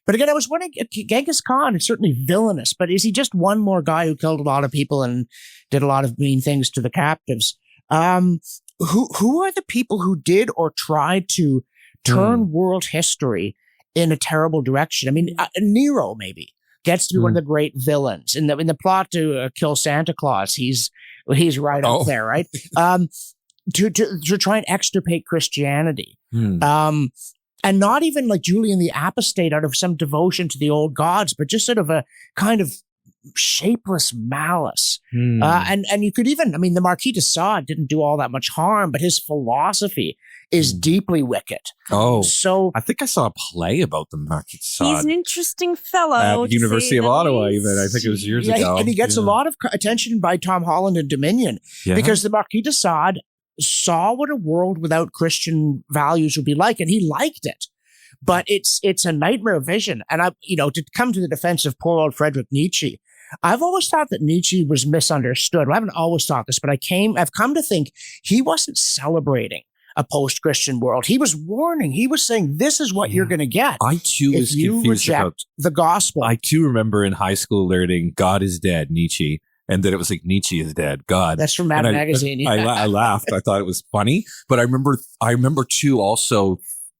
But again, I was wondering, Genghis Khan is certainly villainous, but is he just one more guy who killed a lot of people and did a lot of mean things to the captives? Who are the people who did or tried to turn world history in a terrible direction? I mean, Nero maybe gets to be one of the great villains in the plot to kill Santa Claus. He's right up there, right? To try and extirpate Christianity. And not even like Julian the Apostate out of some devotion to the old gods, but just sort of a kind of shapeless malice. And you could even, the Marquis de Sade didn't do all that much harm, but his philosophy is deeply wicked. So I think I saw a play about the Marquis de Sade. He's an interesting fellow. At the University of Ottawa, even. I think it was years ago. And he gets a lot of attention by Tom Holland and Dominion because the Marquis de Sade saw what a world without Christian values would be like, and he liked it. But it's a nightmare vision. And to come to the defense of poor old Friedrich Nietzsche, I've always thought that Nietzsche was misunderstood. I haven't always thought this, but I've come to think he wasn't celebrating a post-Christian world. He was warning. He was saying, this is what you're going to get. I too was confused about the gospel. I too remember in high school learning God is dead, Nietzsche. And then it was like, Nietzsche is dead. God. That's from Mad Magazine. I laughed. I thought it was funny. But I remember too also,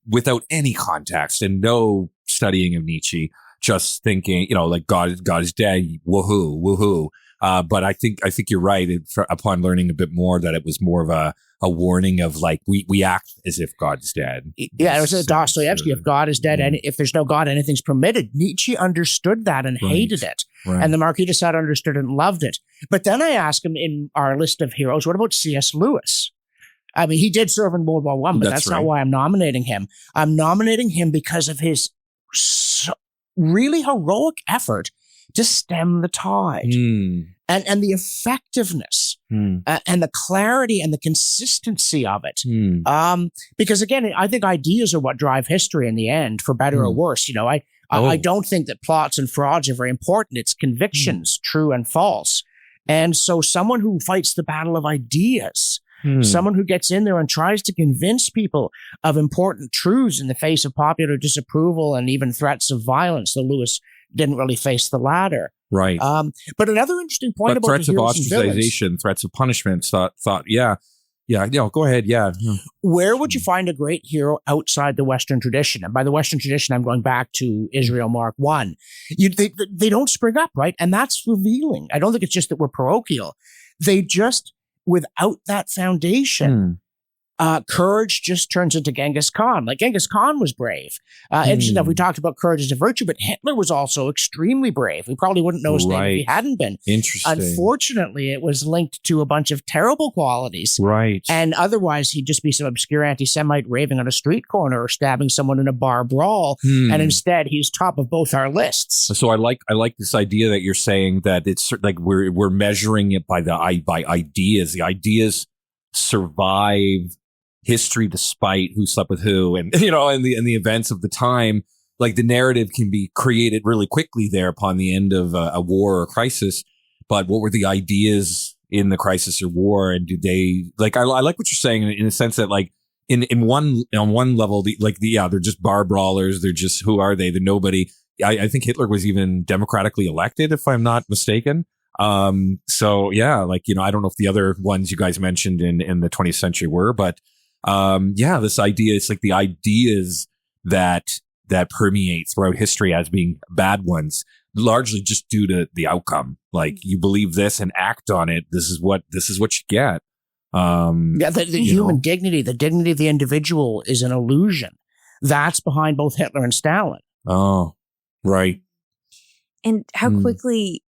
without any context and no studying of Nietzsche, just thinking, like God is dead. Woohoo. But I think you're right. Upon learning a bit more, that it was more of a warning of like, we act as if God is dead. Yeah, it was a Dostoevsky. If God is dead, and if there's no God, anything's permitted. Nietzsche understood that and hated it. Right. And the Marquis de Sade understood it and loved it. But then I asked him in our list of heroes, what about C.S. Lewis? He did serve in World War I, but that's not why I'm nominating him. I'm nominating him because of his really heroic effort to stem the tide. And the effectiveness and the clarity and the consistency of it. Because again, I think ideas are what drive history in the end, for better or worse. I don't think that plots and frauds are very important. It's convictions, true and false. And so someone who fights the battle of ideas, someone who gets in there and tries to convince people of important truths in the face of popular disapproval and even threats of violence, though Lewis didn't really face the latter. Right. But another interesting point about threats the of heroes and villains, ostracization, threats of punishment, go ahead. Yeah. Where would you find a great hero outside the Western tradition? And by the Western tradition, I'm going back to Israel Mark I. They don't spring up, right? And that's revealing. I don't think it's just that we're parochial. They just, without that foundation, courage just turns into Genghis Khan. Like Genghis Khan was brave. Interesting enough, we talked about courage as a virtue, but Hitler was also extremely brave. We probably wouldn't know his name if he hadn't been. Interesting. Unfortunately, it was linked to a bunch of terrible qualities. Right. And otherwise, he'd just be some obscure anti-Semite raving on a street corner or stabbing someone in a bar brawl. And instead, he's top of both our lists. So I like this idea that you're saying that it's like we're measuring it by ideas. The ideas survive history despite who slept with who, and in the events of the time. Like the narrative can be created really quickly there upon the end of a war or a crisis. But what were the ideas in the crisis or war, and do they like? I like what you're saying in a sense that like on one level, they're just bar brawlers. They're just, who are they? They're nobody. I think Hitler was even democratically elected, if I'm not mistaken. So yeah, I don't know if the other ones you guys mentioned in the 20th century were, but this idea, it's like the ideas that permeate throughout history as being bad ones, largely just due to the outcome. Like, you believe this and act on it. This is what you get. The human dignity, the dignity of the individual is an illusion. That's behind both Hitler and Stalin. Oh, right. And how quickly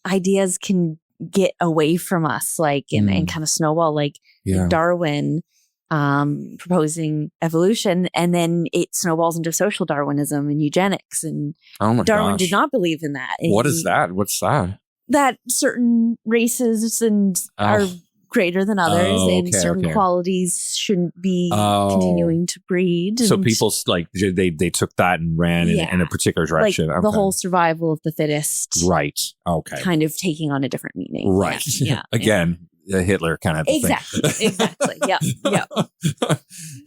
ideas can get away from us, and kind of snowball. Darwin proposing evolution, and then it snowballs into social Darwinism and eugenics. And Oh my Darwin gosh. did not believe in that. What is that? What's that? That certain races are greater than others, Oh, and okay, certain okay. qualities shouldn't be Oh. continuing to breed. So and, people like they took that and ran Yeah. in a particular like direction. the Okay. whole survival of the fittest, Right. Okay. kind of taking on a different meaning. Right. Yeah. Again, a Hitler kind of thing. Exactly. Yeah. Yeah.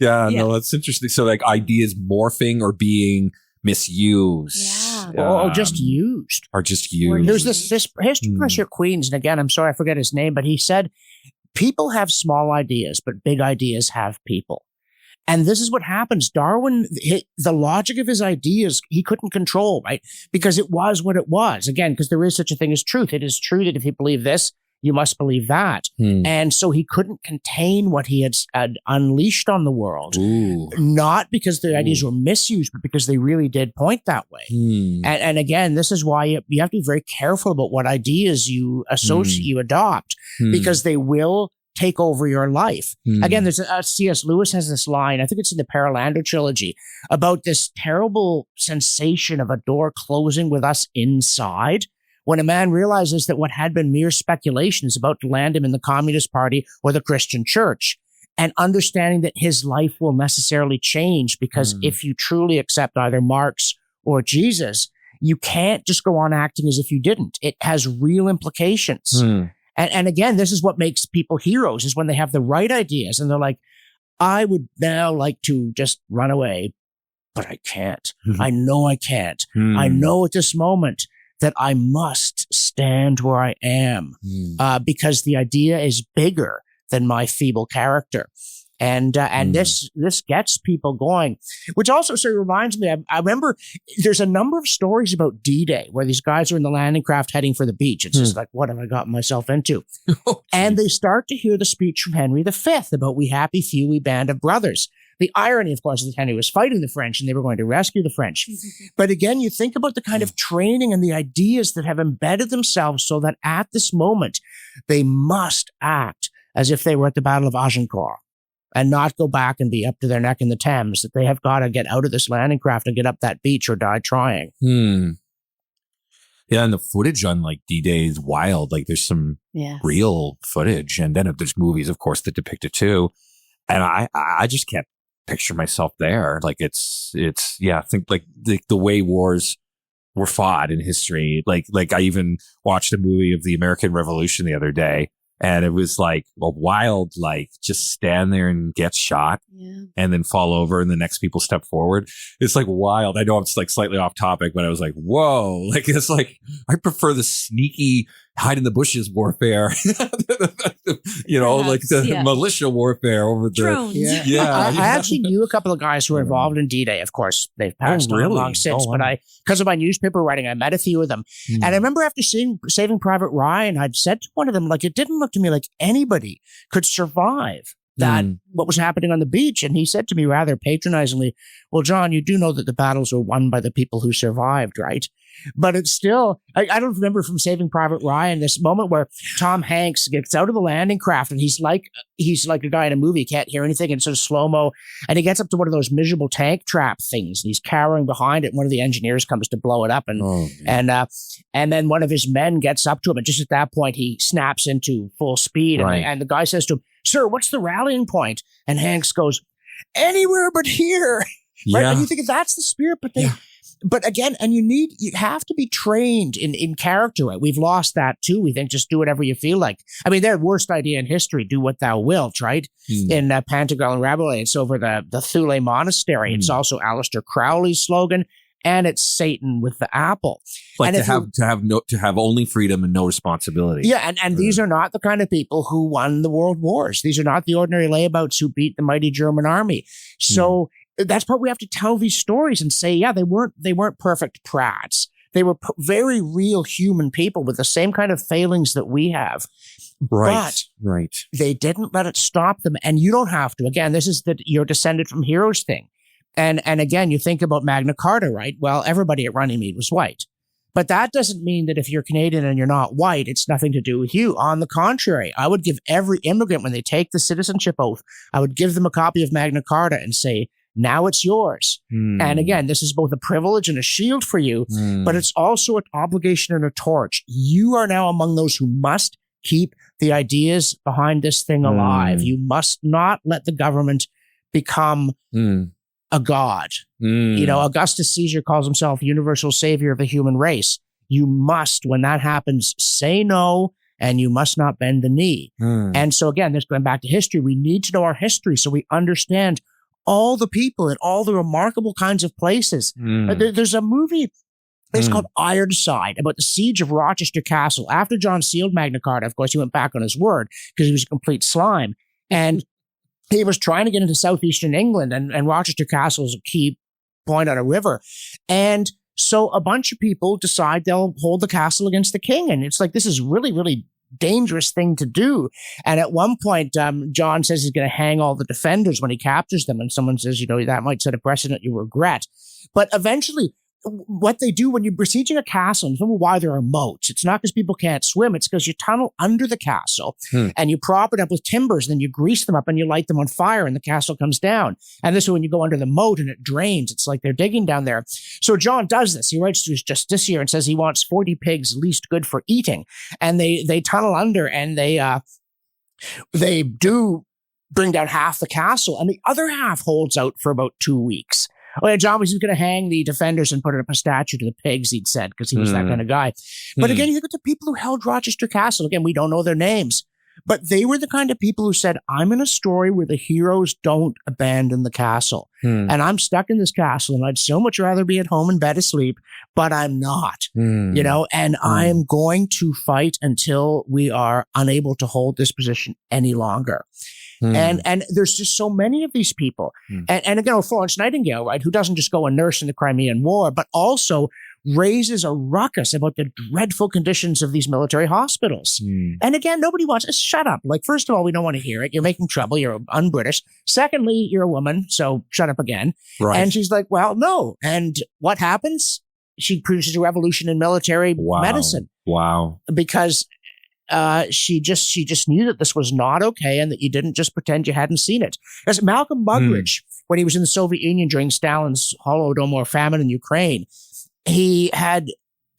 Yeah. Yeah. No, that's interesting. So like ideas morphing or being misused. Yeah. Or just used. Are just used. There's this history professor at Queens, and again, I'm sorry I forget his name, but he said, people have small ideas, but big ideas have people. And this is what happens. Darwin, the logic of his ideas, he couldn't control, right? Because it was what it was. Again, because there is such a thing as truth. It is true that if you believe this, you must believe that. And so he couldn't contain what he had unleashed on the world. Ooh. Not because the ideas were misused, but because they really did point that way. And again, this is why you have to be very careful about what ideas you associate, you adopt, because they will take over your life. Again, there's C.S. Lewis has this line, I think it's in the Perelandra trilogy, about this terrible sensation of a door closing with us inside. When a man realizes that what had been mere speculation is about to land him in the Communist Party or the Christian Church, and understanding that his life will necessarily change, because if you truly accept either Marx or Jesus, you can't just go on acting as if you didn't. It has real implications. And again, this is what makes people heroes, is when they have the right ideas and they're like, I would now like to just run away, but I can't. I know I can't. I know at this moment that I must stand where I am, because the idea is bigger than my feeble character. And this gets people going, which also sort of reminds me, I remember there's a number of stories about D-Day where these guys are in the landing craft heading for the beach. It's just like, what have I gotten myself into? And they start to hear the speech from Henry V about "We happy few, we band of brothers." The irony, of course, is that Henry was fighting the French and they were going to rescue the French. But again, you think about the kind of training and the ideas that have embedded themselves so that at this moment, they must act as if they were at the Battle of Agincourt and not go back and be up to their neck in the Thames, that they have got to get out of this landing craft and get up that beach or die trying. Yeah, and the footage on like D-Day is wild. Like there's some real footage, and then there's movies, of course, that depict it too. And I just can't picture myself there. Like it's I think like the way wars were fought in history. Like I even watched a movie of the American Revolution the other day, and it was like a wild, like just stand there and get shot and then fall over and the next people step forward. It's like wild. I know it's like slightly off topic, but I was like, whoa, like it's like, I prefer the sneaky hide in the bushes warfare, you know, Perhaps, like the militia warfare over the drones. I actually knew a couple of guys who were involved in D-Day. Of course, they've passed on long since, but because of my newspaper writing, I met a few of them. And I remember after seeing Saving Private Ryan, I'd said to one of them, like, it didn't look to me like anybody could survive that, what was happening on the beach. And he said to me rather patronizingly, well, John, you do know that the battles were won by the people who survived, right? But it's still, I don't remember from Saving Private Ryan, this moment where Tom Hanks gets out of the landing craft and he's like a guy in a movie, can't hear anything, and sort of slow-mo, and he gets up to one of those miserable tank trap things and he's cowering behind it, and one of the engineers comes to blow it up, and then one of his men gets up to him, and just at that point he snaps into full speed, and the guy says to him, sir, what's the rallying point? And Hanks goes, anywhere but here. Right? And you think that's the spirit, but but again, and you have to be trained in character, right? We've lost that too. We think just do whatever you feel like. I mean, their worst idea in history, do what thou wilt, right? In Pantagruel and Rabelais, it's over the Thule Monastery. It's also Aleister Crowley's slogan, and it's Satan with the apple. Like and to have only freedom and no responsibility. Yeah, and these are not the kind of people who won the world wars. These are not the ordinary layabouts who beat the mighty German army. So that's what we have to tell these stories and say, yeah, they weren't perfect prats. They were very real human people with the same kind of failings that we have. But they didn't let it stop them. And you don't have to. Again, this is your descended from heroes thing. And again, you think about Magna Carta, right? Well, everybody at Runnymede was white. But that doesn't mean that if you're Canadian and you're not white, it's nothing to do with you. On the contrary, I would give every immigrant, when they take the citizenship oath, I would give them a copy of Magna Carta and say, now it's yours. And again, this is both a privilege and a shield for you, but it's also an obligation and a torch. You are now among those who must keep the ideas behind this thing alive. You must not let the government become a god. You know, Augustus Caesar calls himself universal savior of the human race. You must, when that happens, say no, and you must not bend the knee. And so again, this going back to history, we need to know our history so we understand all the people in all the remarkable kinds of places. There's a movie, it's called Ironside, about the siege of Rochester Castle. After John sealed Magna Carta, of course, he went back on his word because he was a complete slime. And he was trying to get into southeastern England, and Rochester Castle is a key point on a river. And so a bunch of people decide they'll hold the castle against the king. And it's like, this is really, really dangerous thing to do. And at one point, John says he's going to hang all the defenders when he captures them. And someone says, you know, that might set a precedent you regret. But eventually, what they do when you're besieging a castle, and remember why there are moats, it's not because people can't swim, it's because you tunnel under the castle and you prop it up with timbers, then you grease them up and you light them on fire and the castle comes down. And this way, when you go under the moat and it drains, it's like they're digging down there. So John does this. He writes to his justiciar and says he wants 40 pigs least good for eating. And they tunnel under and they do bring down half the castle, and the other half holds out for about 2 weeks. Oh, yeah, John was going to hang the defenders and put up a statue to the pigs, he'd said, because he was that kind of guy. But again, you look at the people who held Rochester Castle. Again, we don't know their names, but they were the kind of people who said, I'm in a story where the heroes don't abandon the castle. And I'm stuck in this castle, and I'd so much rather be at home in bed asleep, but I'm not, you know, and I'm going to fight until we are unable to hold this position any longer. And there's just so many of these people. And again, Florence Nightingale, right, who doesn't just go and nurse in the Crimean War, but also raises a ruckus about the dreadful conditions of these military hospitals. And again, nobody wants to shut up. Like, first of all, we don't want to hear it. You're making trouble. You're un-British. Secondly, you're a woman, so shut up again. Right. And she's like, well, no. And what happens? She produces a revolution in military medicine. Wow. Because she just knew that this was not okay and that you didn't just pretend you hadn't seen it. As Malcolm Muggeridge, when he was in the Soviet Union during Stalin's Holodomor famine in Ukraine, he had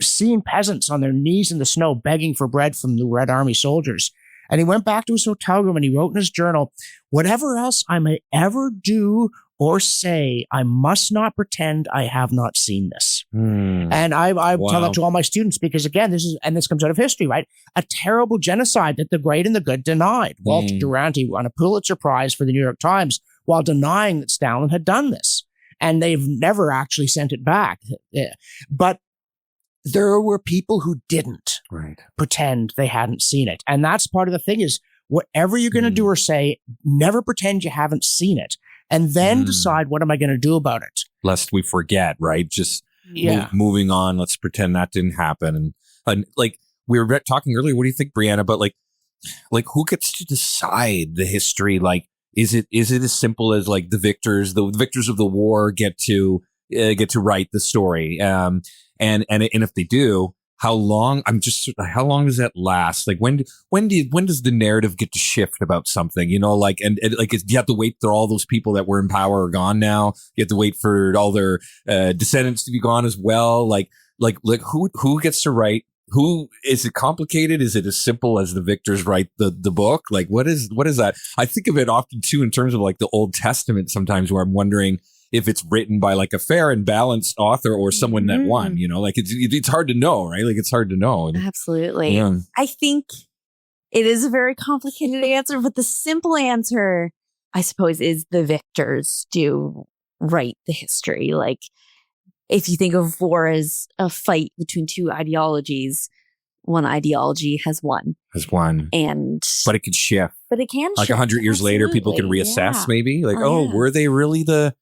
seen peasants on their knees in the snow begging for bread from the Red Army soldiers. And he went back to his hotel room and he wrote in his journal, whatever else I may ever do or say, I must not pretend I have not seen this. And I tell that to all my students because, again, this comes out of history, right? A terrible genocide that the great and the good denied. Walter Duranty won a Pulitzer Prize for the New York Times while denying that Stalin had done this. And they've never actually sent it back. But there were people who didn't pretend they hadn't seen it. And that's part of the thing is, whatever you're going to do or say, never pretend you haven't seen it. And then decide, what am I going to do about it? Lest we forget, right? Just moving on. Let's pretend that didn't happen. And like we were talking earlier, what do you think, Brianna? But like who gets to decide the history? Like, is it as simple as like the victors of the war get to write the story? And if they do, how long does that last? Like when does the narrative get to shift about something? You know, like and like do you have to wait for all those people that were in power are gone now? You have to wait for all their descendants to be gone as well. Like who gets to write? Who is it complicated? Is it as simple as the victors write the book? Like what is that? I think of it often too in terms of like the Old Testament sometimes, where I'm wondering if it's written by like a fair and balanced author or someone that won, you know, like it's hard to know, right? Like it's hard to know. Absolutely. Yeah. I think it is a very complicated answer, but the simple answer, I suppose, is the victors do write the history. Like if you think of war as a fight between two ideologies, one ideology has won. But it could shift. But it can like shift. 100 years later, people can reassess maybe like, were they really the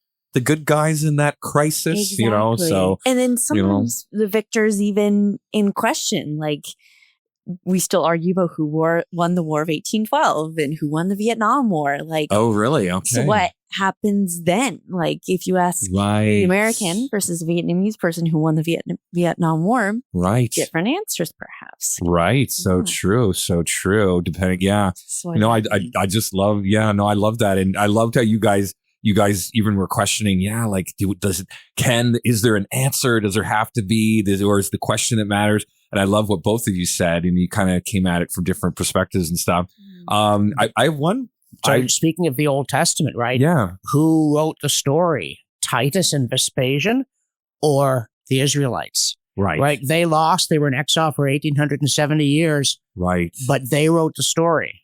good guys in that crisis, exactly. You know, so. And then sometimes the victors even in question, like we still argue about who won the War of 1812 and who won the Vietnam War. Like, oh, really? Okay. So what happens then? Like if you ask the American versus a Vietnamese person who won the Vietnam War, right, different answers perhaps. Right. So true. So true. Depending. Yeah. So I just love, I love that. And I loved how you guys even were questioning, like, is there an answer? Does there have to be, or is the question that matters? And I love what both of you said, and you kind of came at it from different perspectives and stuff. I have one. So speaking of the Old Testament, right? Yeah. Who wrote the story? Titus and Vespasian or the Israelites? Right. Right. They lost. They were in exile for 1870 years. Right. But they wrote the story.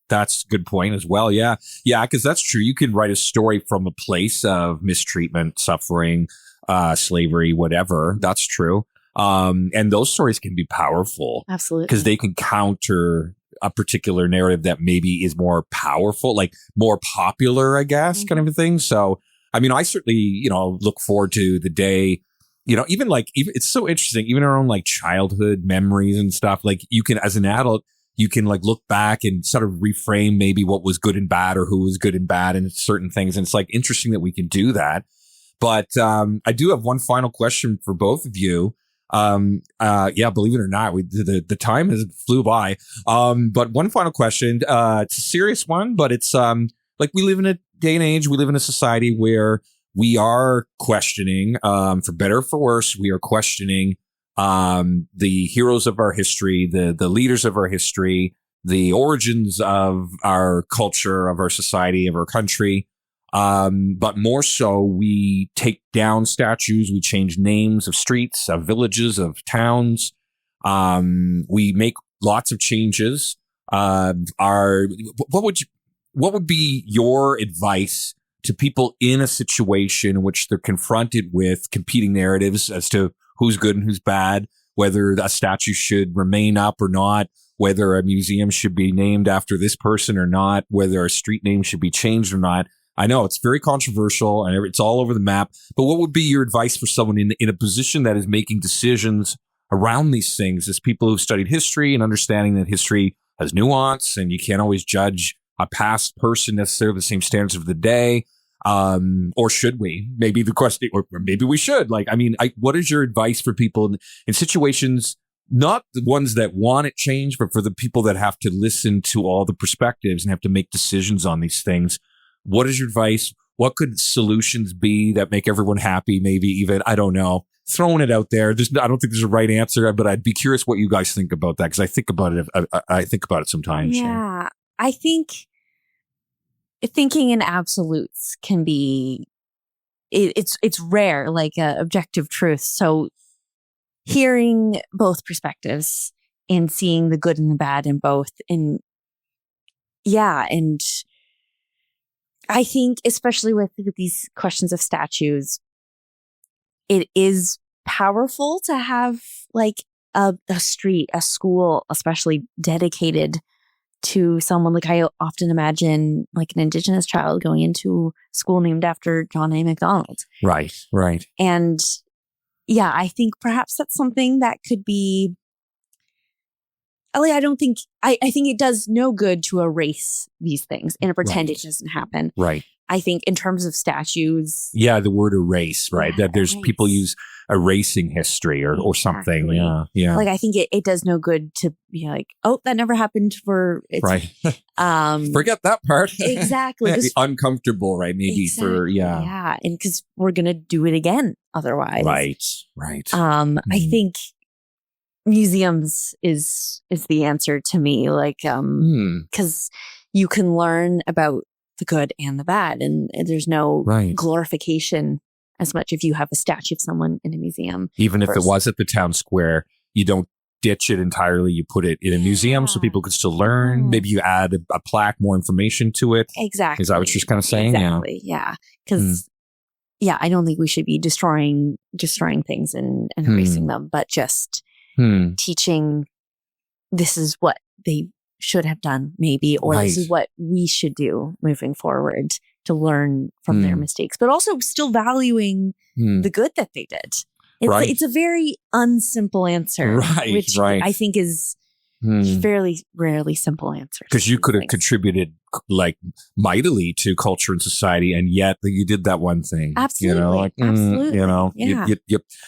That's a good point as well. Yeah. Yeah. Because that's true. You can write a story from a place of mistreatment, suffering, slavery, whatever. That's true. And those stories can be powerful. Absolutely. Because they can counter a particular narrative that maybe is more powerful, like more popular, I guess, kind of a thing. So, I mean, I certainly, look forward to the day, even it's so interesting, even our own like childhood memories and stuff. Like you can, as an adult, you can like look back and sort of reframe maybe what was good and bad or who was good and bad in certain things. And it's like interesting that we can do that. But I do have one final question for both of you. Believe it or not, the time has flew by. But one final question, it's a serious one, but it's, like we live in a day and age, we live in a society where we are questioning, for better or for worse, we are questioning, the heroes of our history, the leaders of our history, the origins of our culture, of our society, of our country. But more so, we take down statues, we change names of streets, of villages, of towns. We make lots of changes. What would be your advice to people in a situation in which they're confronted with competing narratives as to who's good and who's bad, whether a statue should remain up or not, whether a museum should be named after this person or not, whether a street name should be changed or not? I know it's very controversial and it's all over the map, but what would be your advice for someone in a position that is making decisions around these things, as people who've studied history and understanding that history has nuance and you can't always judge a past person necessarily the same standards of the day? Or should we? Maybe the question, or maybe we should. What is your advice for people in situations, not the ones that want it changed, but for the people that have to listen to all the perspectives and have to make decisions on these things? What is your advice? What could solutions be that make everyone happy? Maybe even, I don't know, throwing it out there. I don't think there's a right answer, but I'd be curious what you guys think about that, because I think about it. I think about it sometimes. Yeah, I think thinking in absolutes can be, it's rare, like objective truth. So hearing both perspectives and seeing the good and the bad in both, and I think, especially with these questions of statues, it is powerful to have like a street, a school, especially dedicated to someone. Like I often imagine like an Indigenous child going into school named after John A. Macdonald. Right. And yeah, I think perhaps that's something that could be, I think it does no good to erase these things and pretend it doesn't happen. Right. I think in terms of statues. Yeah, the word erase, right? Yeah, that there's people use erasing history or something. Yeah. Like I think it does no good to be like, oh, that never happened right. Forget that part. Exactly. Be uncomfortable, right? Maybe exactly, yeah. And because we're gonna do it again otherwise. Right. I think museums is the answer to me, like because you can learn about the good and the bad, and there's no glorification as much if you have a statue of someone in a museum. Even if it was at the town square, you don't ditch it entirely. You put it in a museum so people can still learn. Maybe you add a plaque, more information to it. Exactly. Is that what you're kind of saying? Exactly. Yeah. Because I don't think we should be destroying things and erasing them, but just teaching this is what they should have done, maybe, or this is what we should do moving forward to learn from their mistakes, but also still valuing the good that they did. It's a very unsimple answer, which I think is Fairly rarely simple answers. Because you could have Things. contributed like mightily to culture and society, and yet you did that one thing. Absolutely. You know, like, Absolutely. you know, Yeah.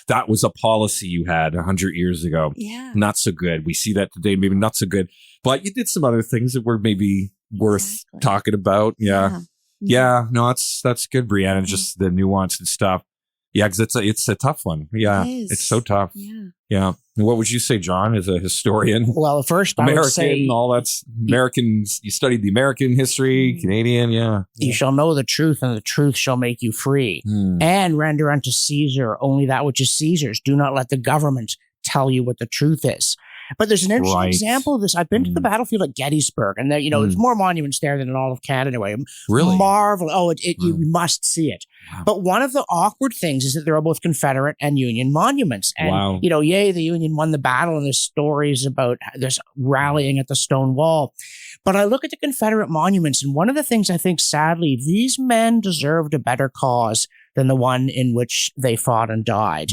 that was a policy you had 100 years ago. Yeah. Not so good. We see that today, maybe not so good. But you did some other things that were maybe worth talking about. Yeah. Yeah. No, that's good, Brianna. Just the nuance and stuff. Yeah, because it's a tough one. Yeah, it's so tough. Yeah. And what would you say, John, as a historian? Well, first, I would American, say all that's Americans. You studied the American history, Canadian. Yeah. you shall know the truth, and the truth shall make you free. And render unto Caesar only that which is Caesar's. Do not let the government tell you what the truth is. But there's an interesting example of this. I've been to the battlefield at Gettysburg, and there, there's more monuments there than in all of Canada. Anyway, Really? Marvelous. Oh, you must see it. Wow. But one of the awkward things is that there are both Confederate and Union monuments. And, yay, the Union won the battle, and there's stories about this rallying at the stone wall. But I look at the Confederate monuments, and one of the things I think, sadly, these men deserved a better cause than the one in which they fought and died.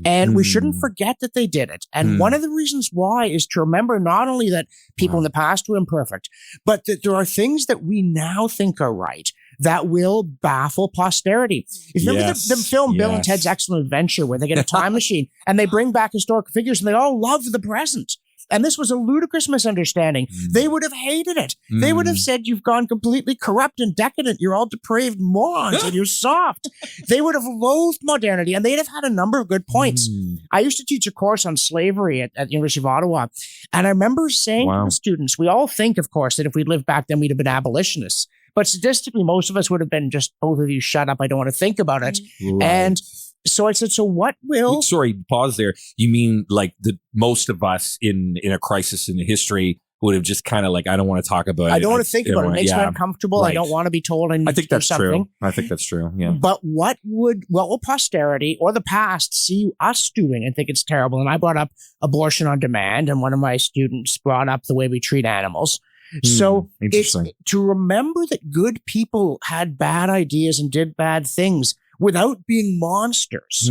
And we shouldn't forget that they did it. And one of the reasons why is to remember not only that people in the past were imperfect, but that there are things that we now think are right that will baffle posterity. If you remember the film Bill and Ted's Excellent Adventure, where they get a time machine and they bring back historic figures and they all love the present. And this was a ludicrous misunderstanding. They would have hated it. They would have said, you've gone completely corrupt and decadent. You're all depraved morons and you're soft. They would have loathed modernity, and they'd have had a number of good points. I used to teach a course on slavery at the University of Ottawa. And I remember saying to the students, we all think, of course, that if we'd lived back then, we'd have been abolitionists. But statistically, most of us would have been just, both of you shut up. I don't want to think about it. And so I said, so what will... Sorry, pause there. You mean like most of us in a crisis in history would have just kind of like, I don't want to talk about it. I don't want to think about it. It makes me uncomfortable. I don't want to be told I need to do something. I think that's true. Yeah. But what will posterity or the past see us doing and think it's terrible? And I brought up abortion on demand, and one of my students brought up the way we treat animals. So it's to remember that good people had bad ideas and did bad things without being monsters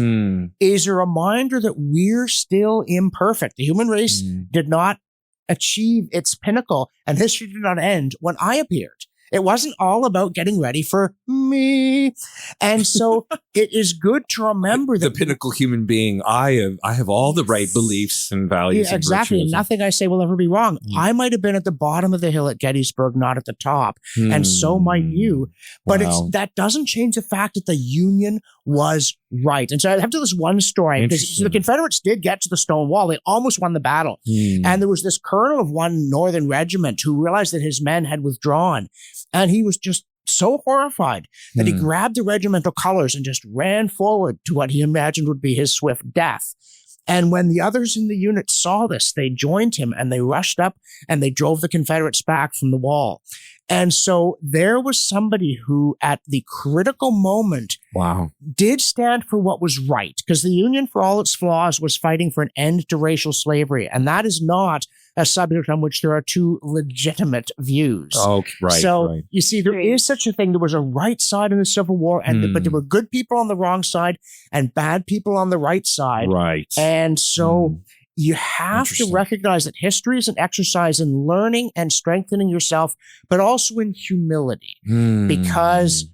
is a reminder that we're still imperfect. The human race did not achieve its pinnacle, and history did not end when I appeared. It wasn't all about getting ready for me. And so it is good to remember that the pinnacle human being, I have all the right beliefs and values. Yeah, exactly. And nothing I say will ever be wrong. I might have been at the bottom of the hill at Gettysburg, not at the top. And so might you. But that doesn't change the fact that the Union was right. And so I have to tell this one story, because the Confederates did get to the stone wall. They almost won the battle. And there was this colonel of one northern regiment who realized that his men had withdrawn. And he was just so horrified that he grabbed the regimental colors and just ran forward to what he imagined would be his swift death. And when the others in the unit saw this, they joined him and they rushed up and they drove the Confederates back from the wall. And so there was somebody who, at the critical moment, did stand for what was right. Because the Union, for all its flaws, was fighting for an end to racial slavery. And that is not a subject on which there are two legitimate views. You see, there is such a thing. There was a right side in the Civil War, but there were good people on the wrong side and bad people on the right side. And so you have to recognize that history is an exercise in learning and strengthening yourself, but also in humility. Because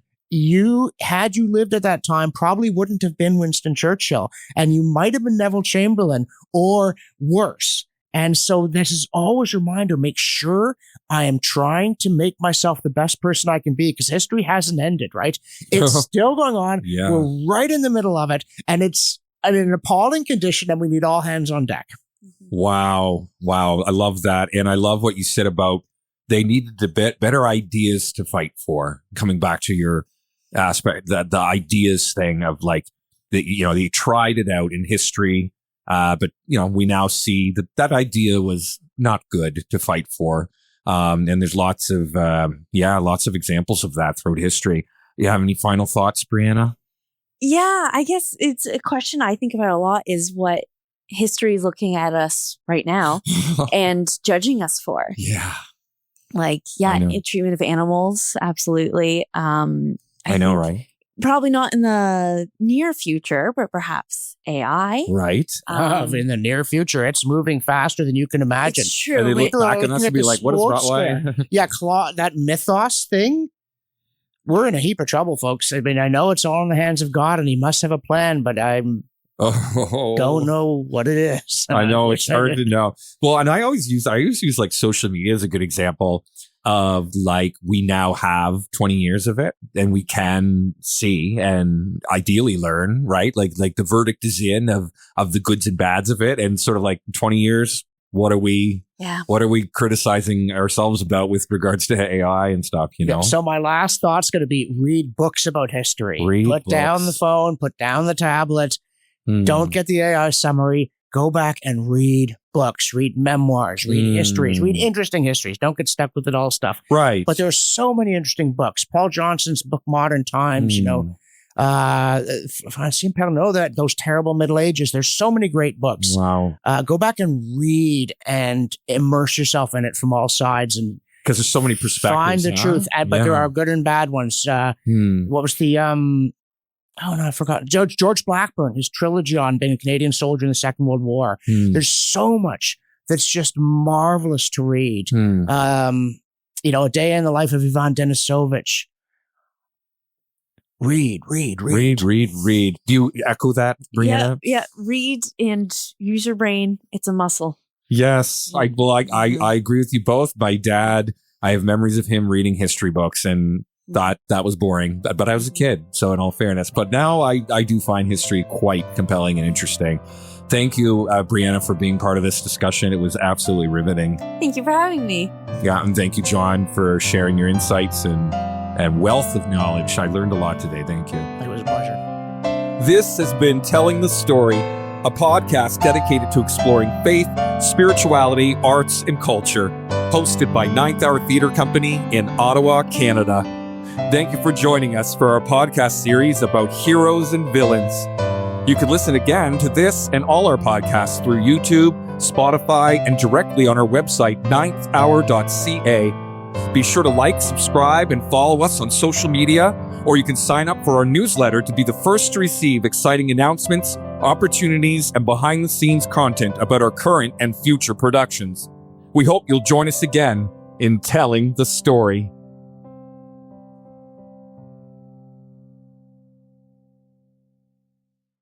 had you lived at that time, probably wouldn't have been Winston Churchill, and you might have been Neville Chamberlain or worse. And so this is always a reminder, make sure I am trying to make myself the best person I can be, because history hasn't ended, right? It's still going on. We're right in the middle of it, and it's in an appalling condition, and we need all hands on deck. Wow. I love that. And I love what you said about they needed to better ideas to fight for. Coming back to your aspect, the ideas thing of like, they tried it out in history. But we now see that idea was not good to fight for. And there's lots of examples of that throughout history. You have any final thoughts, Brianna? Yeah, I guess it's a question I think about a lot, is what history is looking at us right now and judging us for. Treatment of animals. Absolutely. I know, right? Probably not in the near future, but perhaps AI. Right. In the near future, it's moving faster than you can imagine. It's true. And they look back on us and be like, what is Why? Yeah, that mythos thing. We're in a heap of trouble, folks. I mean, I know it's all in the hands of God, and He must have a plan, but I don't know what it is. I know it's hard to know. Well, and I always use like social media as a good example of like we now have 20 years of it and we can see and ideally learn, right? Like the verdict is in of the goods and bads of it, and sort of like 20 years, what are we criticizing ourselves about with regards to AI and stuff, you know? So my last thought's going to be read books about history. Put books. Down the phone, put down the tablet. Don't get the AI summary. Go back and read books, read memoirs, read histories, read interesting histories. Don't get stuck with it all stuff. Right. But there are so many interesting books. Paul Johnson's book, Modern Times, you know. Francine Pernaut, those terrible Middle Ages. There's so many great books. Wow. Go back and read and immerse yourself in it from all sides and because there's so many perspectives. Find the truth. But there are good and bad ones. What was the oh no, I forgot. George Blackburn, his trilogy on being a Canadian soldier in the Second World War. There's so much that's just marvelous to read. You know, A Day in the Life of Ivan Denisovich. Read. Do you echo that, Brianna? Yeah. Read and use your brain. It's a muscle. Yes. I agree with you both. My dad, I have memories of him reading history books and thought that was boring, but I was a kid. So in all fairness, but now I do find history quite compelling and interesting. Thank you, Brianna, for being part of this discussion. It was absolutely riveting. Thank you for having me. Yeah. And thank you, John, for sharing your insights and wealth of knowledge. I learned a lot today. Thank you. It was a pleasure. This has been Telling the Story, a podcast dedicated to exploring faith, spirituality, arts, and culture, hosted by Ninth Hour Theatre Company in Ottawa, Canada. Thank you for joining us for our podcast series about heroes and villains. You can listen again to this and all our podcasts through YouTube, Spotify, and directly on our website, ninthhour.ca. Be sure to like, subscribe, and follow us on social media, or you can sign up for our newsletter to be the first to receive exciting announcements, opportunities, and behind-the-scenes content about our current and future productions. We hope you'll join us again in Telling the Story.